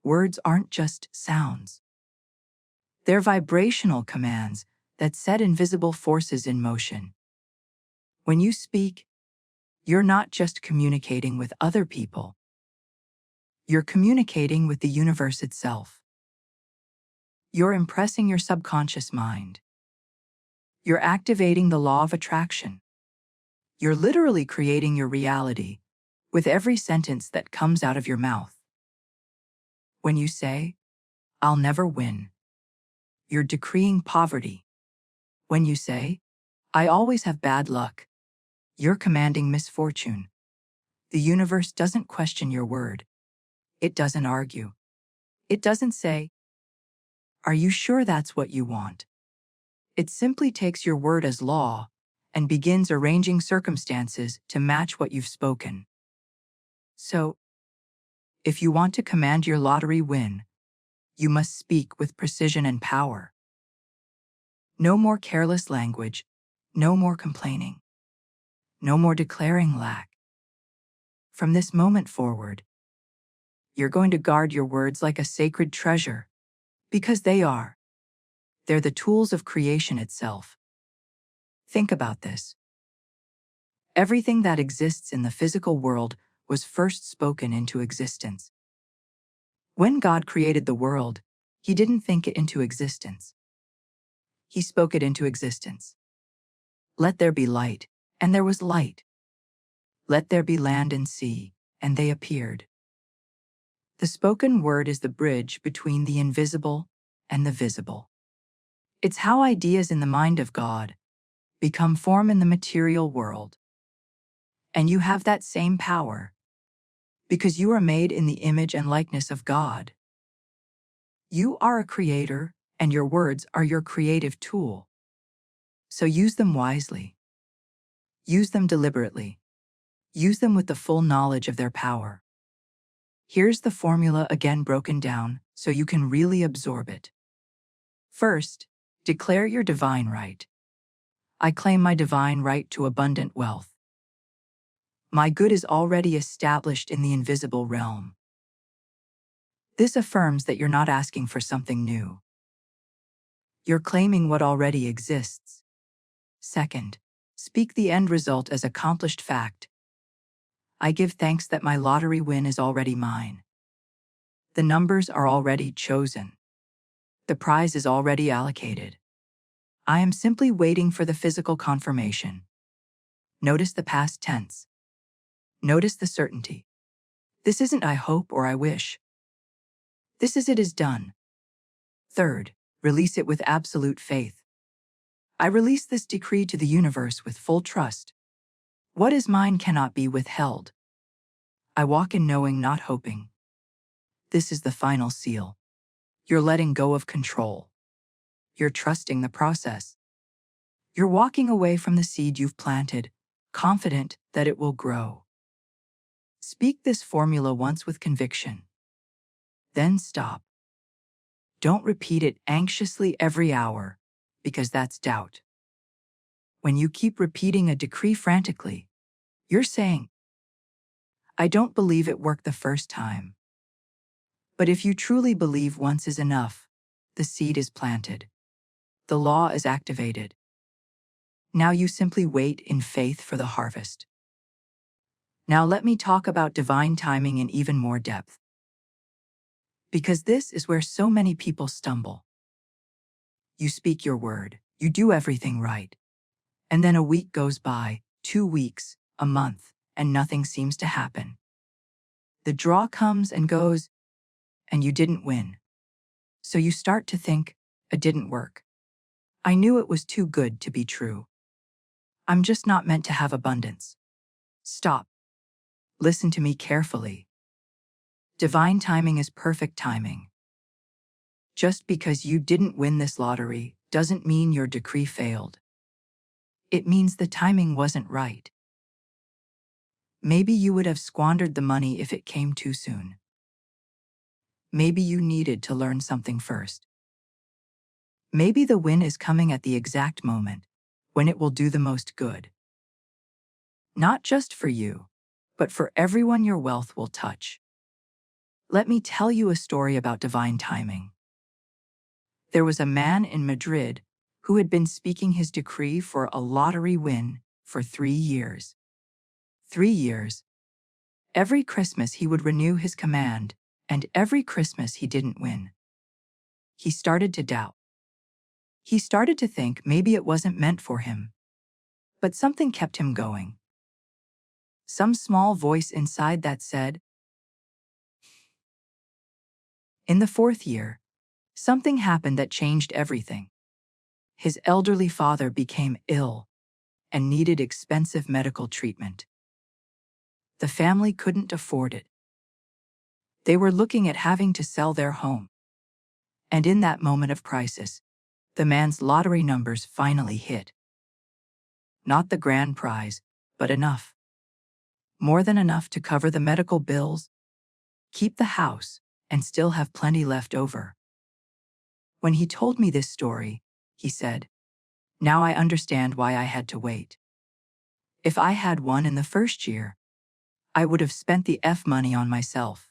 Speaker 1: Words aren't just sounds. They're vibrational commands that set invisible forces in motion. When you speak, you're not just communicating with other people. You're communicating with the universe itself. You're impressing your subconscious mind. You're activating the law of attraction. You're literally creating your reality with every sentence that comes out of your mouth. When you say, "I'll never win," you're decreeing poverty. When you say, "I always have bad luck," you're commanding misfortune. The universe doesn't question your word. It doesn't argue. It doesn't say, "Are you sure that's what you want?" It simply takes your word as law and begins arranging circumstances to match what you've spoken. So, if you want to command your lottery win, you must speak with precision and power. No more careless language, no more complaining, no more declaring lack. From this moment forward, you're going to guard your words like a sacred treasure, because they are. They're the tools of creation itself. Think about this. Everything that exists in the physical world was first spoken into existence. When God created the world, He didn't think it into existence. He spoke it into existence. Let there be light, and there was light. Let there be land and sea, and they appeared. The spoken word is the bridge between the invisible and the visible. It's how ideas in the mind of God become form in the material world. And you have that same power, because you are made in the image and likeness of God. You are a creator, and your words are your creative tool. So use them wisely. Use them deliberately. Use them with the full knowledge of their power. Here's the formula again broken down so you can really absorb it. First, declare your divine right. I claim my divine right to abundant wealth. My good is already established in the invisible realm. This affirms that you're not asking for something new. You're claiming what already exists. Second, speak the end result as accomplished fact. I give thanks that my lottery win is already mine. The numbers are already chosen. The prize is already allocated. I am simply waiting for the physical confirmation. Notice the past tense. Notice the certainty. This isn't I hope or I wish. This is it is done. Third, release it with absolute faith. I release this decree to the universe with full trust. What is mine cannot be withheld. I walk in knowing, not hoping. This is the final seal. You're letting go of control. You're trusting the process. You're walking away from the seed you've planted, confident that it will grow. Speak this formula once with conviction. Then stop. Don't repeat it anxiously every hour, because that's doubt. When you keep repeating a decree frantically, you're saying, I don't believe it worked the first time. But if you truly believe once is enough, the seed is planted. The law is activated. Now you simply wait in faith for the harvest. Now let me talk about divine timing in even more depth. Because this is where so many people stumble. You speak your word, you do everything right. And then a week goes by, 2 weeks, a month, and nothing seems to happen. The draw comes and goes, and you didn't win. So you start to think, it didn't work. I knew it was too good to be true. I'm just not meant to have abundance. Stop. Listen to me carefully. Divine timing is perfect timing. Just because you didn't win this lottery doesn't mean your decree failed. It means the timing wasn't right. Maybe you would have squandered the money if it came too soon. Maybe you needed to learn something first. Maybe the win is coming at the exact moment when it will do the most good. Not just for you, but for everyone your wealth will touch. Let me tell you a story about divine timing. There was a man in Madrid who had been speaking his decree for a lottery win for 3 years. 3 years. Every Christmas he would renew his command, and every Christmas he didn't win. He started to doubt. He started to think maybe it wasn't meant for him. But something kept him going. Some small voice inside that said, in the fourth year, something happened that changed everything. His elderly father became ill and needed expensive medical treatment. The family couldn't afford it. They were looking at having to sell their home. And in that moment of crisis, the man's lottery numbers finally hit. Not the grand prize, but enough. More than enough to cover the medical bills, keep the house, and still have plenty left over. When he told me this story, he said, "Now I understand why I had to wait. If I had won in the first year, I would have spent the money on myself.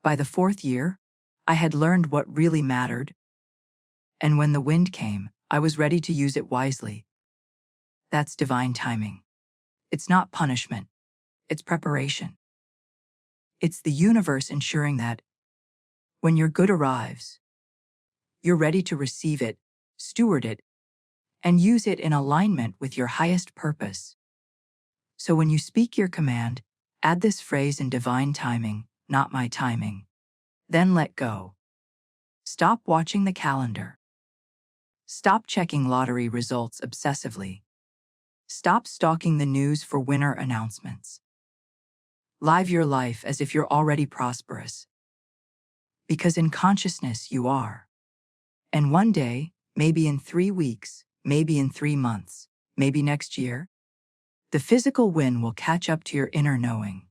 Speaker 1: By the fourth year, I had learned what really mattered. And when the wind came, I was ready to use it wisely." That's divine timing. It's not punishment. It's preparation. It's the universe ensuring that, when your good arrives, you're ready to receive it, steward it, and use it in alignment with your highest purpose. So when you speak your command, add this phrase in divine timing, not my timing. Then let go. Stop watching the calendar. Stop checking lottery results obsessively. Stop stalking the news for winner announcements. Live your life as if you're already prosperous. Because in consciousness you are. And one day, maybe in 3 weeks, maybe in 3 months, maybe next year, the physical win will catch up to your inner knowing.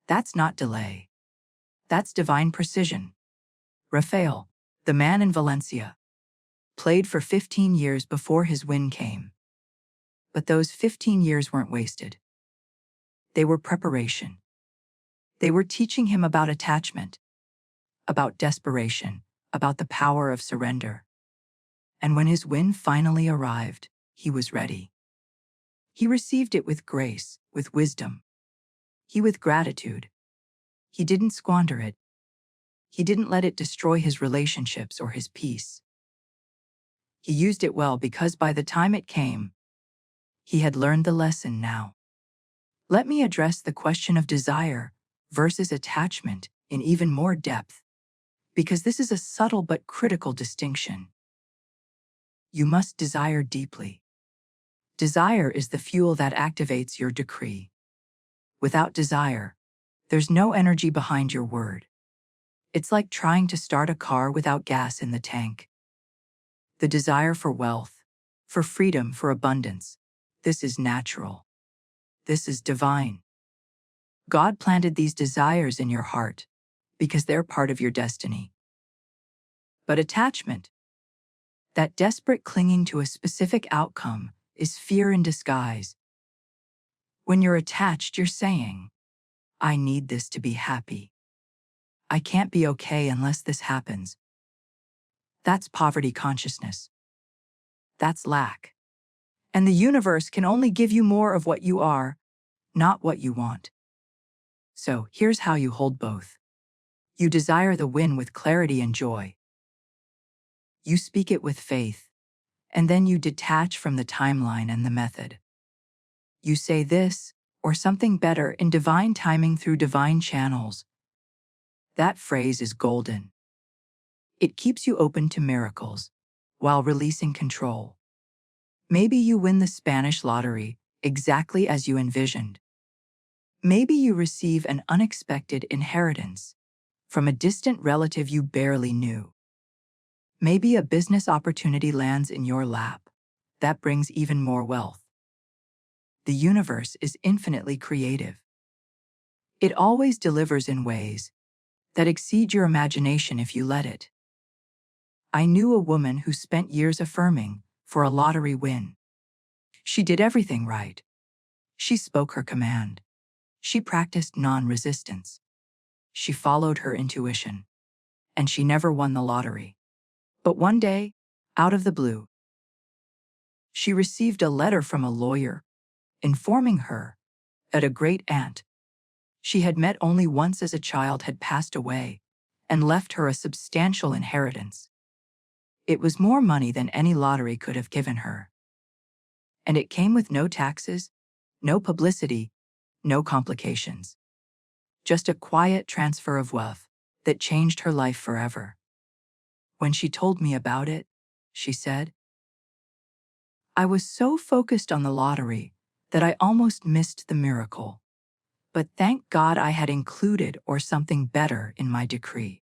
Speaker 1: That's not delay. That's divine precision. Rafael, the man in Valencia, played for 15 years before his win came. But those 15 years weren't wasted. They were preparation. They were teaching him about attachment, about desperation, about the power of surrender. And when his win finally arrived, he was ready. He received it with grace, with wisdom. With gratitude. He didn't squander it. He didn't let it destroy his relationships or his peace. He used it well because by the time it came, he had learned the lesson now. Let me address the question of desire versus attachment in even more depth, because this is a subtle but critical distinction. You must desire deeply. Desire is the fuel that activates your decree. Without desire, there's no energy behind your word. It's like trying to start a car without gas in the tank. The desire for wealth, for freedom, for abundance, this is natural. This is divine. God planted these desires in your heart because they're part of your destiny. But attachment, that desperate clinging to a specific outcome, is fear in disguise. When you're attached, you're saying, I need this to be happy. I can't be okay unless this happens. That's poverty consciousness. That's lack. And the universe can only give you more of what you are, not what you want. So here's how you hold both. You desire the win with clarity and joy. You speak it with faith, and then you detach from the timeline and the method. You say this, or something better, in divine timing through divine channels. That phrase is golden. It keeps you open to miracles, while releasing control. Maybe you win the Spanish lottery, exactly as you envisioned. Maybe you receive an unexpected inheritance from a distant relative you barely knew. Maybe a business opportunity lands in your lap. That brings even more wealth. The universe is infinitely creative. It always delivers in ways that exceed your imagination if you let it. I knew a woman who spent years affirming for a lottery win. She did everything right. She spoke her command. She practiced non-resistance. She followed her intuition. And she never won the lottery. But one day, out of the blue, she received a letter from a lawyer informing her that a great aunt she had met only once as a child had passed away, and left her a substantial inheritance. It was more money than any lottery could have given her. And it came with no taxes, no publicity, no complications. Just a quiet transfer of wealth that changed her life forever. When she told me about it, she said, "I was so focused on the lottery that I almost missed the miracle. But thank God I had included or something better in my decree.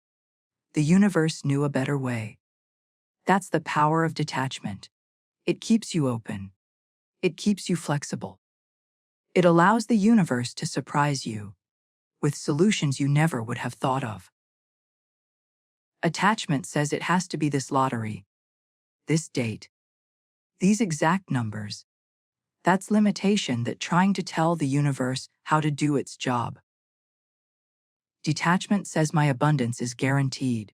Speaker 1: The universe knew a better way." That's the power of detachment. It keeps you open. It keeps you flexible. It allows the universe to surprise you with solutions you never would have thought of. Attachment says it has to be this lottery, this date, these exact numbers. That's limitation that trying to tell the universe how to do its job. Detachment says my abundance is guaranteed.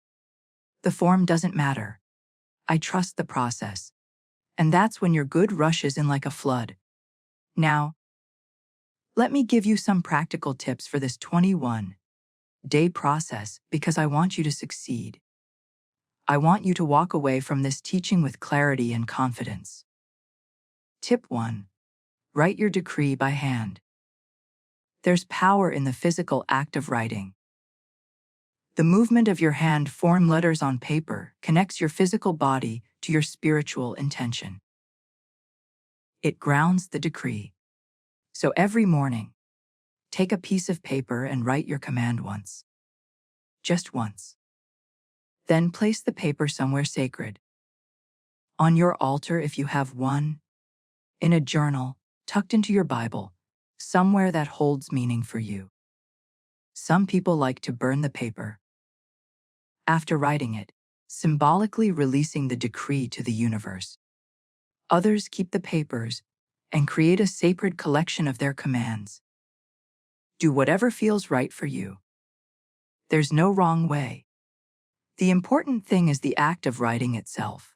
Speaker 1: The form doesn't matter. I trust the process. And that's when your good rushes in like a flood. Now, let me give you some practical tips for this 21-day process because I want you to succeed. I want you to walk away from this teaching with clarity and confidence. Tip 1. Write your decree by hand. There's power in the physical act of writing. The movement of your hand form letters on paper connects your physical body to your spiritual intention. It grounds the decree. So every morning, take a piece of paper and write your command once. Just once. Then place the paper somewhere sacred. On your altar if you have one, in a journal, tucked into your Bible, somewhere that holds meaning for you. Some people like to burn the paper. After writing it, symbolically releasing the decree to the universe. Others keep the papers and create a sacred collection of their commands. Do whatever feels right for you. There's no wrong way. The important thing is the act of writing itself.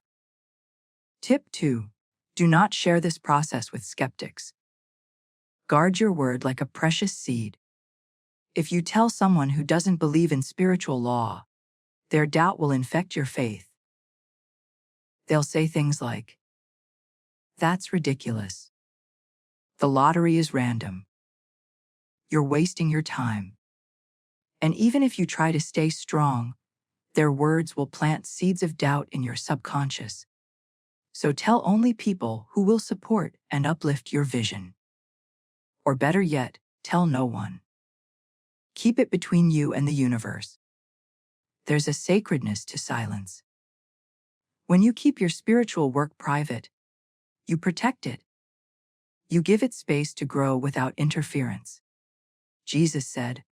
Speaker 1: Tip 2. Do not share this process with skeptics. Guard your word like a precious seed. If you tell someone who doesn't believe in spiritual law, their doubt will infect your faith. They'll say things like, "That's ridiculous. The lottery is random. You're wasting your time." And even if you try to stay strong, their words will plant seeds of doubt in your subconscious. So tell only people who will support and uplift your vision. Or better yet, tell no one. Keep it between you and the universe. There's a sacredness to silence. When you keep your spiritual work private, you protect it. You give it space to grow without interference. Jesus said,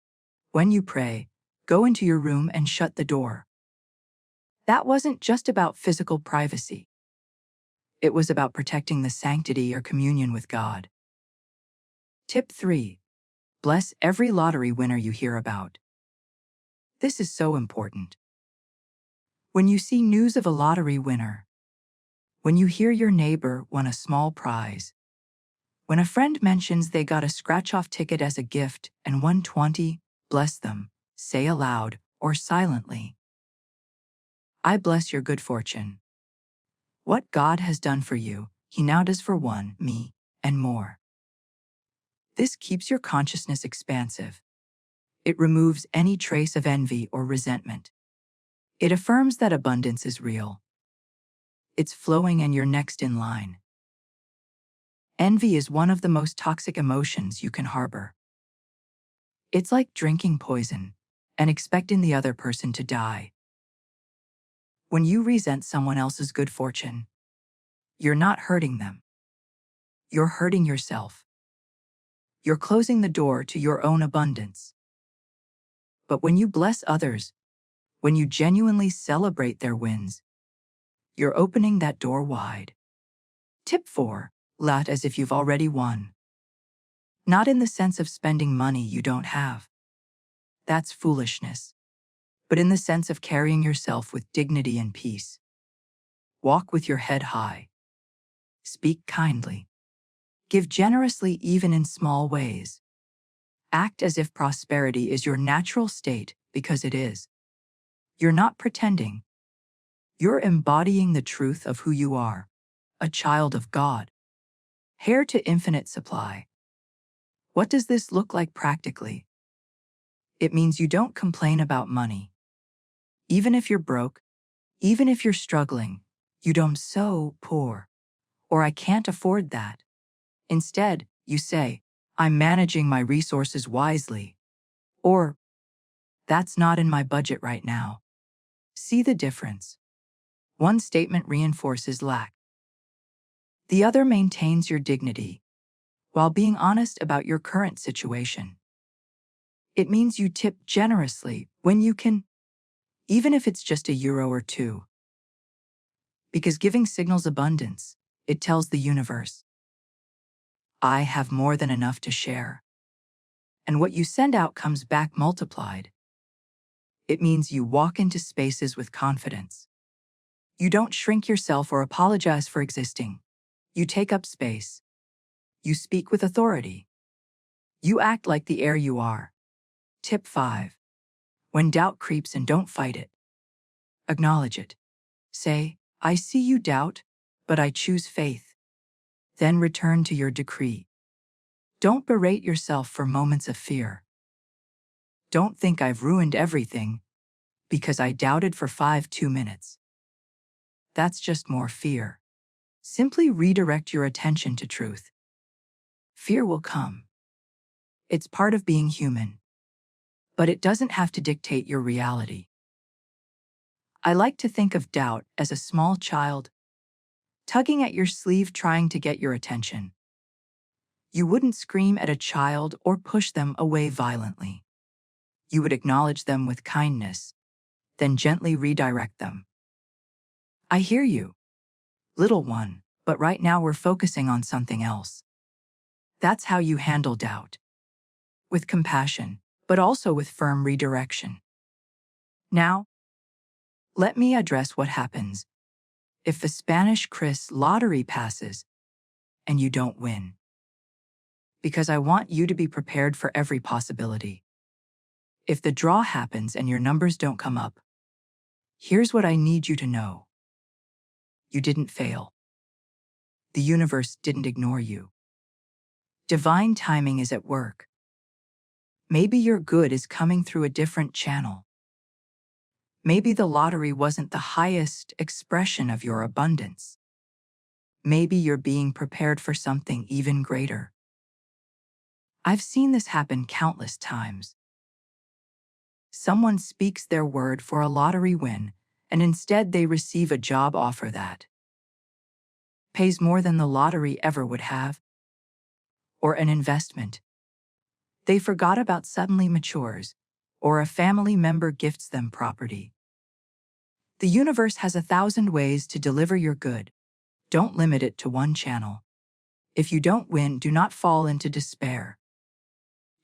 Speaker 1: "When you pray, go into your room and shut the door." That wasn't just about physical privacy. It was about protecting the sanctity or communion with God. Tip 3. Bless every lottery winner you hear about. This is so important. When you see news of a lottery winner, when you hear your neighbor won a small prize, when a friend mentions they got a scratch-off ticket as a gift and won 20, bless them, say aloud or silently, "I bless your good fortune. What God has done for you, He now does for one, me, and more." This keeps your consciousness expansive. It removes any trace of envy or resentment. It affirms that abundance is real. It's flowing and you're next in line. Envy is one of the most toxic emotions you can harbor. It's like drinking poison and expecting the other person to die. When you resent someone else's good fortune, you're not hurting them. You're hurting yourself. You're closing the door to your own abundance. But when you bless others, when you genuinely celebrate their wins, you're opening that door wide. Tip 4. Lot as if you've already won. Not in the sense of spending money you don't have. That's foolishness. But in the sense of carrying yourself with dignity and peace. Walk with your head high. Speak kindly. Give generously even in small ways. Act as if prosperity is your natural state because it is. You're not pretending. You're embodying the truth of who you are, a child of God. Heir to infinite supply. What does this look like practically? It means you don't complain about money. Even if you're broke, even if you're struggling, you don't so poor, or I can't afford that. Instead, you say, I'm managing my resources wisely, or that's not in my budget right now. See the difference. One statement reinforces lack. The other maintains your dignity, while being honest about your current situation. It means you tip generously when you can, even if it's just €1 or €2. Because giving signals abundance, it tells the universe, I have more than enough to share. And what you send out comes back multiplied. It means you walk into spaces with confidence. You don't shrink yourself or apologize for existing. You take up space. You speak with authority. You act like the air you are. Tip 5. When doubt creeps in, don't fight it. Acknowledge it. Say, I see you doubt, but I choose faith. Then return to your decree. Don't berate yourself for moments of fear. Don't think I've ruined everything because I doubted for 2 minutes. That's just more fear. Simply redirect your attention to truth. Fear will come. It's part of being human. But it doesn't have to dictate your reality. I like to think of doubt as a small child tugging at your sleeve trying to get your attention. You wouldn't scream at a child or push them away violently. You would acknowledge them with kindness, then gently redirect them. I hear you, little one, but right now we're focusing on something else. That's how you handle doubt. With compassion, but also with firm redirection. Now, let me address what happens if the Spanish Chris lottery passes and you don't win. Because I want you to be prepared for every possibility. If the draw happens and your numbers don't come up, here's what I need you to know. You didn't fail. The universe didn't ignore you. Divine timing is at work. Maybe your good is coming through a different channel. Maybe the lottery wasn't the highest expression of your abundance. Maybe you're being prepared for something even greater. I've seen this happen countless times. Someone speaks their word for a lottery win, and instead they receive a job offer that pays more than the lottery ever would have. Or an investment they forgot about suddenly matures, or a family member gifts them property. The universe has 1,000 ways to deliver your good. Don't limit it to one channel. If you don't win, do not fall into despair.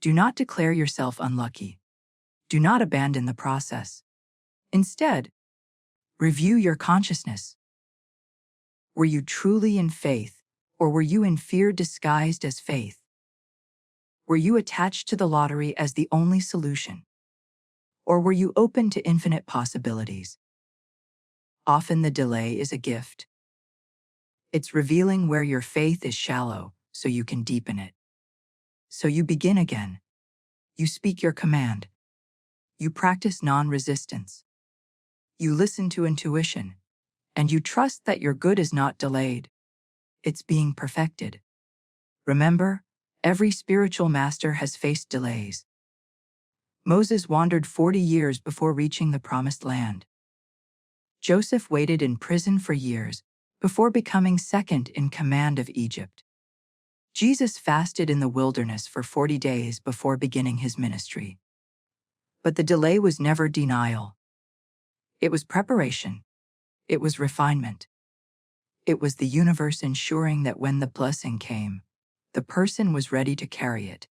Speaker 1: Do not declare yourself unlucky. Do not abandon the process. Instead, review your consciousness. Were you truly in faith, or were you in fear disguised as faith? Were you attached to the lottery as the only solution? Or were you open to infinite possibilities? Often the delay is a gift. It's revealing where your faith is shallow so you can deepen it. So you begin again. You speak your command. You practice non-resistance. You listen to intuition, and you trust that your good is not delayed. It's being perfected. Remember, every spiritual master has faced delays. Moses wandered 40 years before reaching the promised land. Joseph waited in prison for years before becoming second in command of Egypt. Jesus fasted in the wilderness for 40 days before beginning his ministry. But the delay was never denial. It was preparation. It was refinement. It was the universe ensuring that when the blessing came, the person was ready to carry it.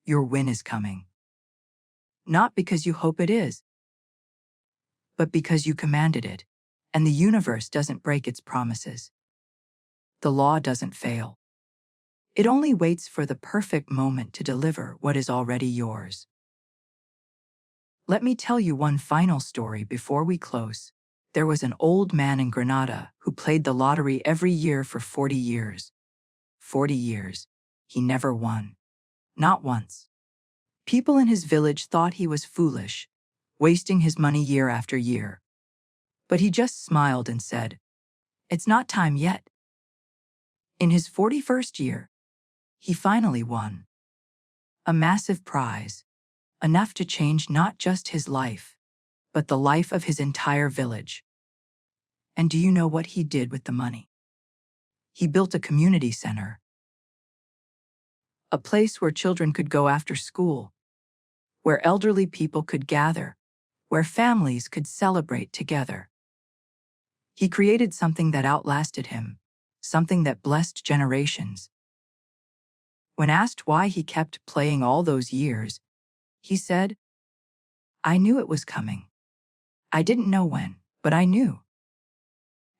Speaker 1: Your win is coming. Not because you hope it is, but because you commanded it, and the universe doesn't break its promises. The law doesn't fail. It only waits for the perfect moment to deliver what is already yours. Let me tell you one final story before we close. There was an old man in Granada who played the lottery every year for 40 years. 40 years. He never won. Not once. People in his village thought he was foolish, wasting his money year after year. But he just smiled and said, "It's not time yet." In his 41st year, he finally won. A massive prize, enough to change not just his life, but the life of his entire village. And do you know what he did with the money? He built a community center, a place where children could go after school, where elderly people could gather, where families could celebrate together. He created something that outlasted him, something that blessed generations. When asked why he kept playing all those years, he said, "I knew it was coming. I didn't know when, but I knew.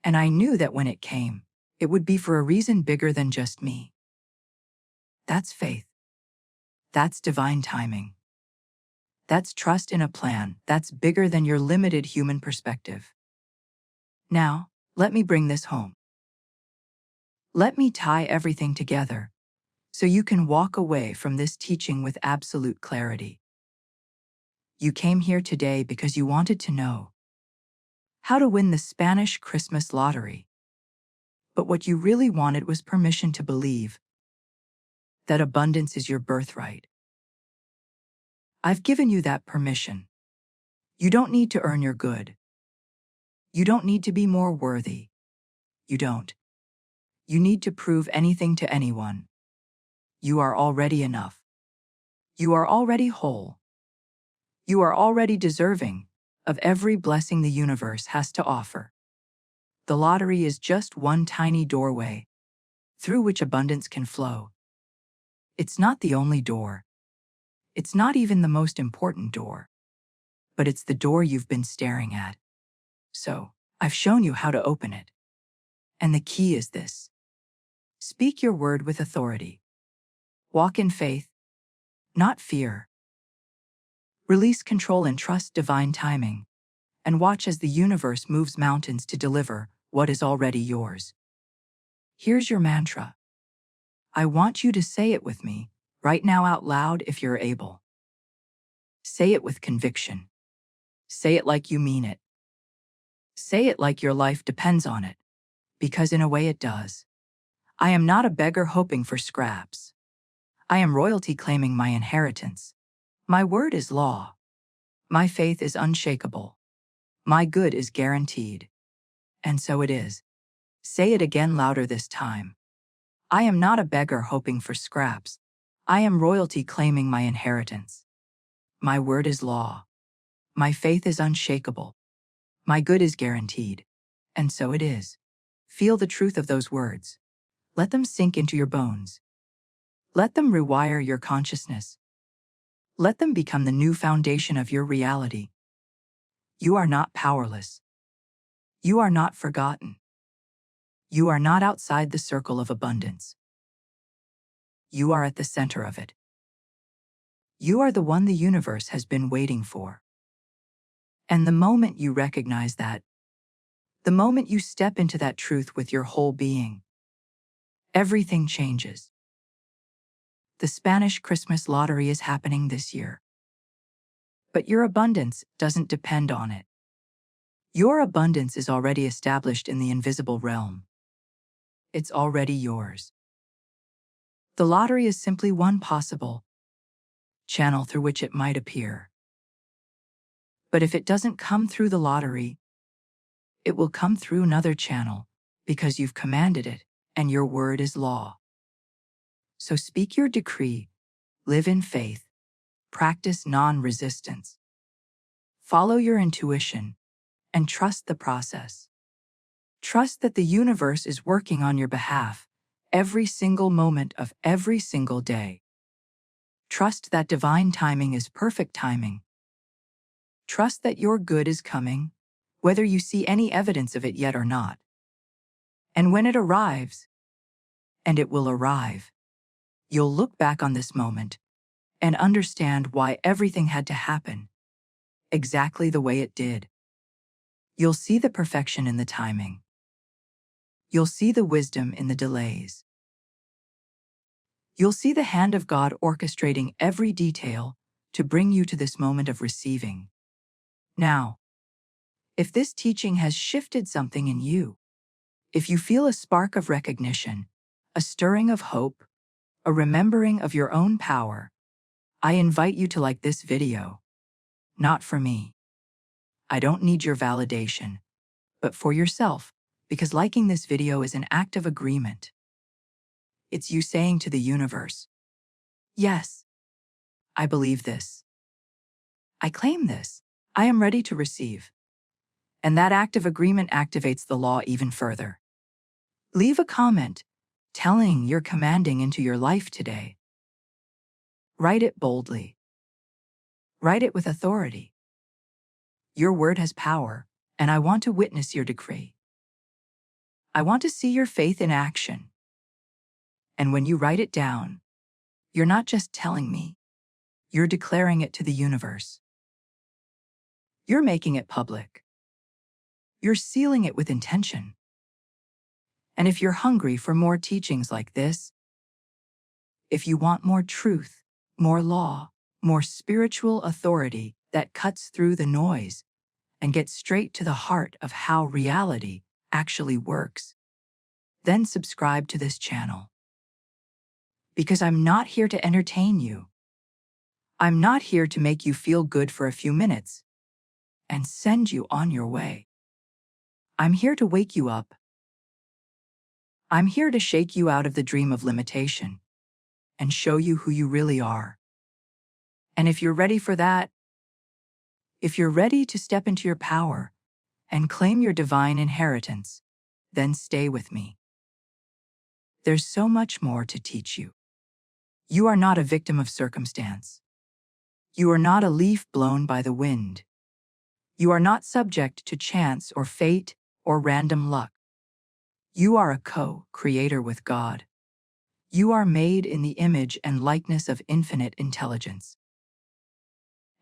Speaker 1: And I knew that when it came, it would be for a reason bigger than just me." That's faith. That's divine timing. That's trust in a plan that's bigger than your limited human perspective. Now, let me bring this home. Let me tie everything together so you can walk away from this teaching with absolute clarity. You came here today because you wanted to know how to win the Spanish Christmas lottery. But what you really wanted was permission to believe that abundance is your birthright. I've given you that permission. You don't need to earn your good. You don't need to be more worthy. You don't. You need to prove anything to anyone. You are already enough. You are already whole. You are already deserving of every blessing the universe has to offer. The lottery is just one tiny doorway through which abundance can flow. It's not the only door. It's not even the most important door. But it's the door you've been staring at. So, I've shown you how to open it. And the key is this. Speak your word with authority. Walk in faith, not fear. Release control and trust divine timing. And watch as the universe moves mountains to deliver what is already yours. Here's your mantra. I want you to say it with me, right now out loud if you're able. Say it with conviction. Say it like you mean it. Say it like your life depends on it, because in a way it does. I am not a beggar hoping for scraps. I am royalty claiming my inheritance. My word is law. My faith is unshakable. My good is guaranteed. And so it is. Say it again louder this time. I am not a beggar hoping for scraps. I am royalty claiming my inheritance. My word is law. My faith is unshakable. My good is guaranteed. And so it is. Feel the truth of those words. Let them sink into your bones. Let them rewire your consciousness. Let them become the new foundation of your reality. You are not powerless. You are not forgotten. You are not outside the circle of abundance. You are at the center of it. You are the one the universe has been waiting for. And the moment you recognize that, the moment you step into that truth with your whole being, everything changes. The Spanish Christmas lottery is happening this year. But your abundance doesn't depend on it. Your abundance is already established in the invisible realm. It's already yours. The lottery is simply one possible channel through which it might appear. But if it doesn't come through the lottery, it will come through another channel because you've commanded it and your word is law. So speak your decree, live in faith, practice non-resistance. Follow your intuition and trust the process. Trust that the universe is working on your behalf every single moment of every single day. Trust that divine timing is perfect timing. Trust that your good is coming, whether you see any evidence of it yet or not. And when it arrives, and it will arrive, you'll look back on this moment and understand why everything had to happen. exactly the way it did. You'll see the perfection in the timing. You'll see the wisdom in the delays. You'll see the hand of God orchestrating every detail to bring you to this moment of receiving. Now, if this teaching has shifted something in you, if you feel a spark of recognition, a stirring of hope, a remembering of your own power, I invite you to like this video. Not for me. I don't need your validation, but for yourself, because liking this video is an act of agreement. It's you saying to the universe, yes, I believe this. I claim this. I am ready to receive. And that act of agreement activates the law even further. Leave a comment telling you're commanding into your life today. Write it boldly. Write it with authority. Your word has power, and I want to witness your decree. I want to see your faith in action. And when you write it down, you're not just telling me, you're declaring it to the universe. You're making it public. You're sealing it with intention. And if you're hungry for more teachings like this, if you want more truth, more law, more spiritual authority that cuts through the noise and gets straight to the heart of how reality actually works, then subscribe to this channel. Because I'm not here to entertain you. I'm not here to make you feel good for a few minutes and send you on your way. I'm here to wake you up. I'm here to shake you out of the dream of limitation and show you who you really are. And if you're ready for that, if you're ready to step into your power and claim your divine inheritance, then stay with me. There's so much more to teach you. You are not a victim of circumstance. You are not a leaf blown by the wind. You are not subject to chance or fate or random luck. You are a co-creator with God. You are made in the image and likeness of infinite intelligence.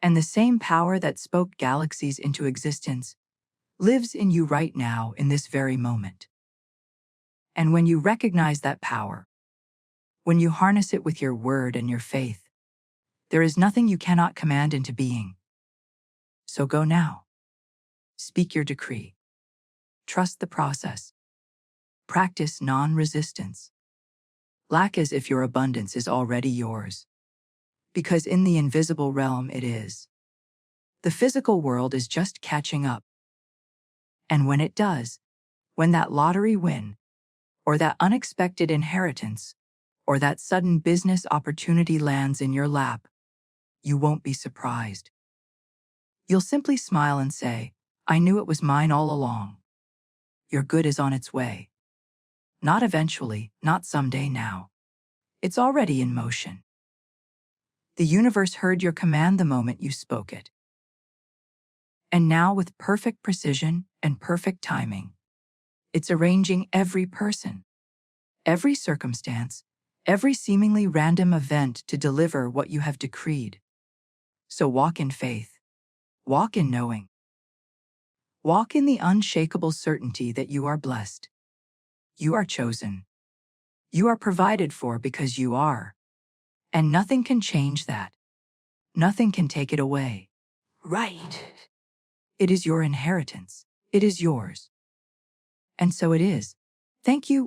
Speaker 1: And the same power that spoke galaxies into existence lives in you right now in this very moment. And when you recognize that power, when you harness it with your word and your faith, there is nothing you cannot command into being. So go now. Speak your decree. Trust the process. Practice non-resistance. Lack as if your abundance is already yours. Because in the invisible realm it is. The physical world is just catching up. And when it does, when that lottery win, or that unexpected inheritance, or that sudden business opportunity lands in your lap, you won't be surprised. You'll simply smile and say, I knew it was mine all along. Your good is on its way. Not eventually, not someday now. It's already in motion. The universe heard your command the moment you spoke it. And now, with perfect precision and perfect timing, it's arranging every person, every circumstance, every seemingly random event to deliver what you have decreed. So walk in faith. Walk in knowing. Walk in the unshakable certainty that you are blessed. You are chosen. You are provided for because you are. And nothing can change that. Nothing can take it away. Right. It is your inheritance. It is yours. And so it is. Thank you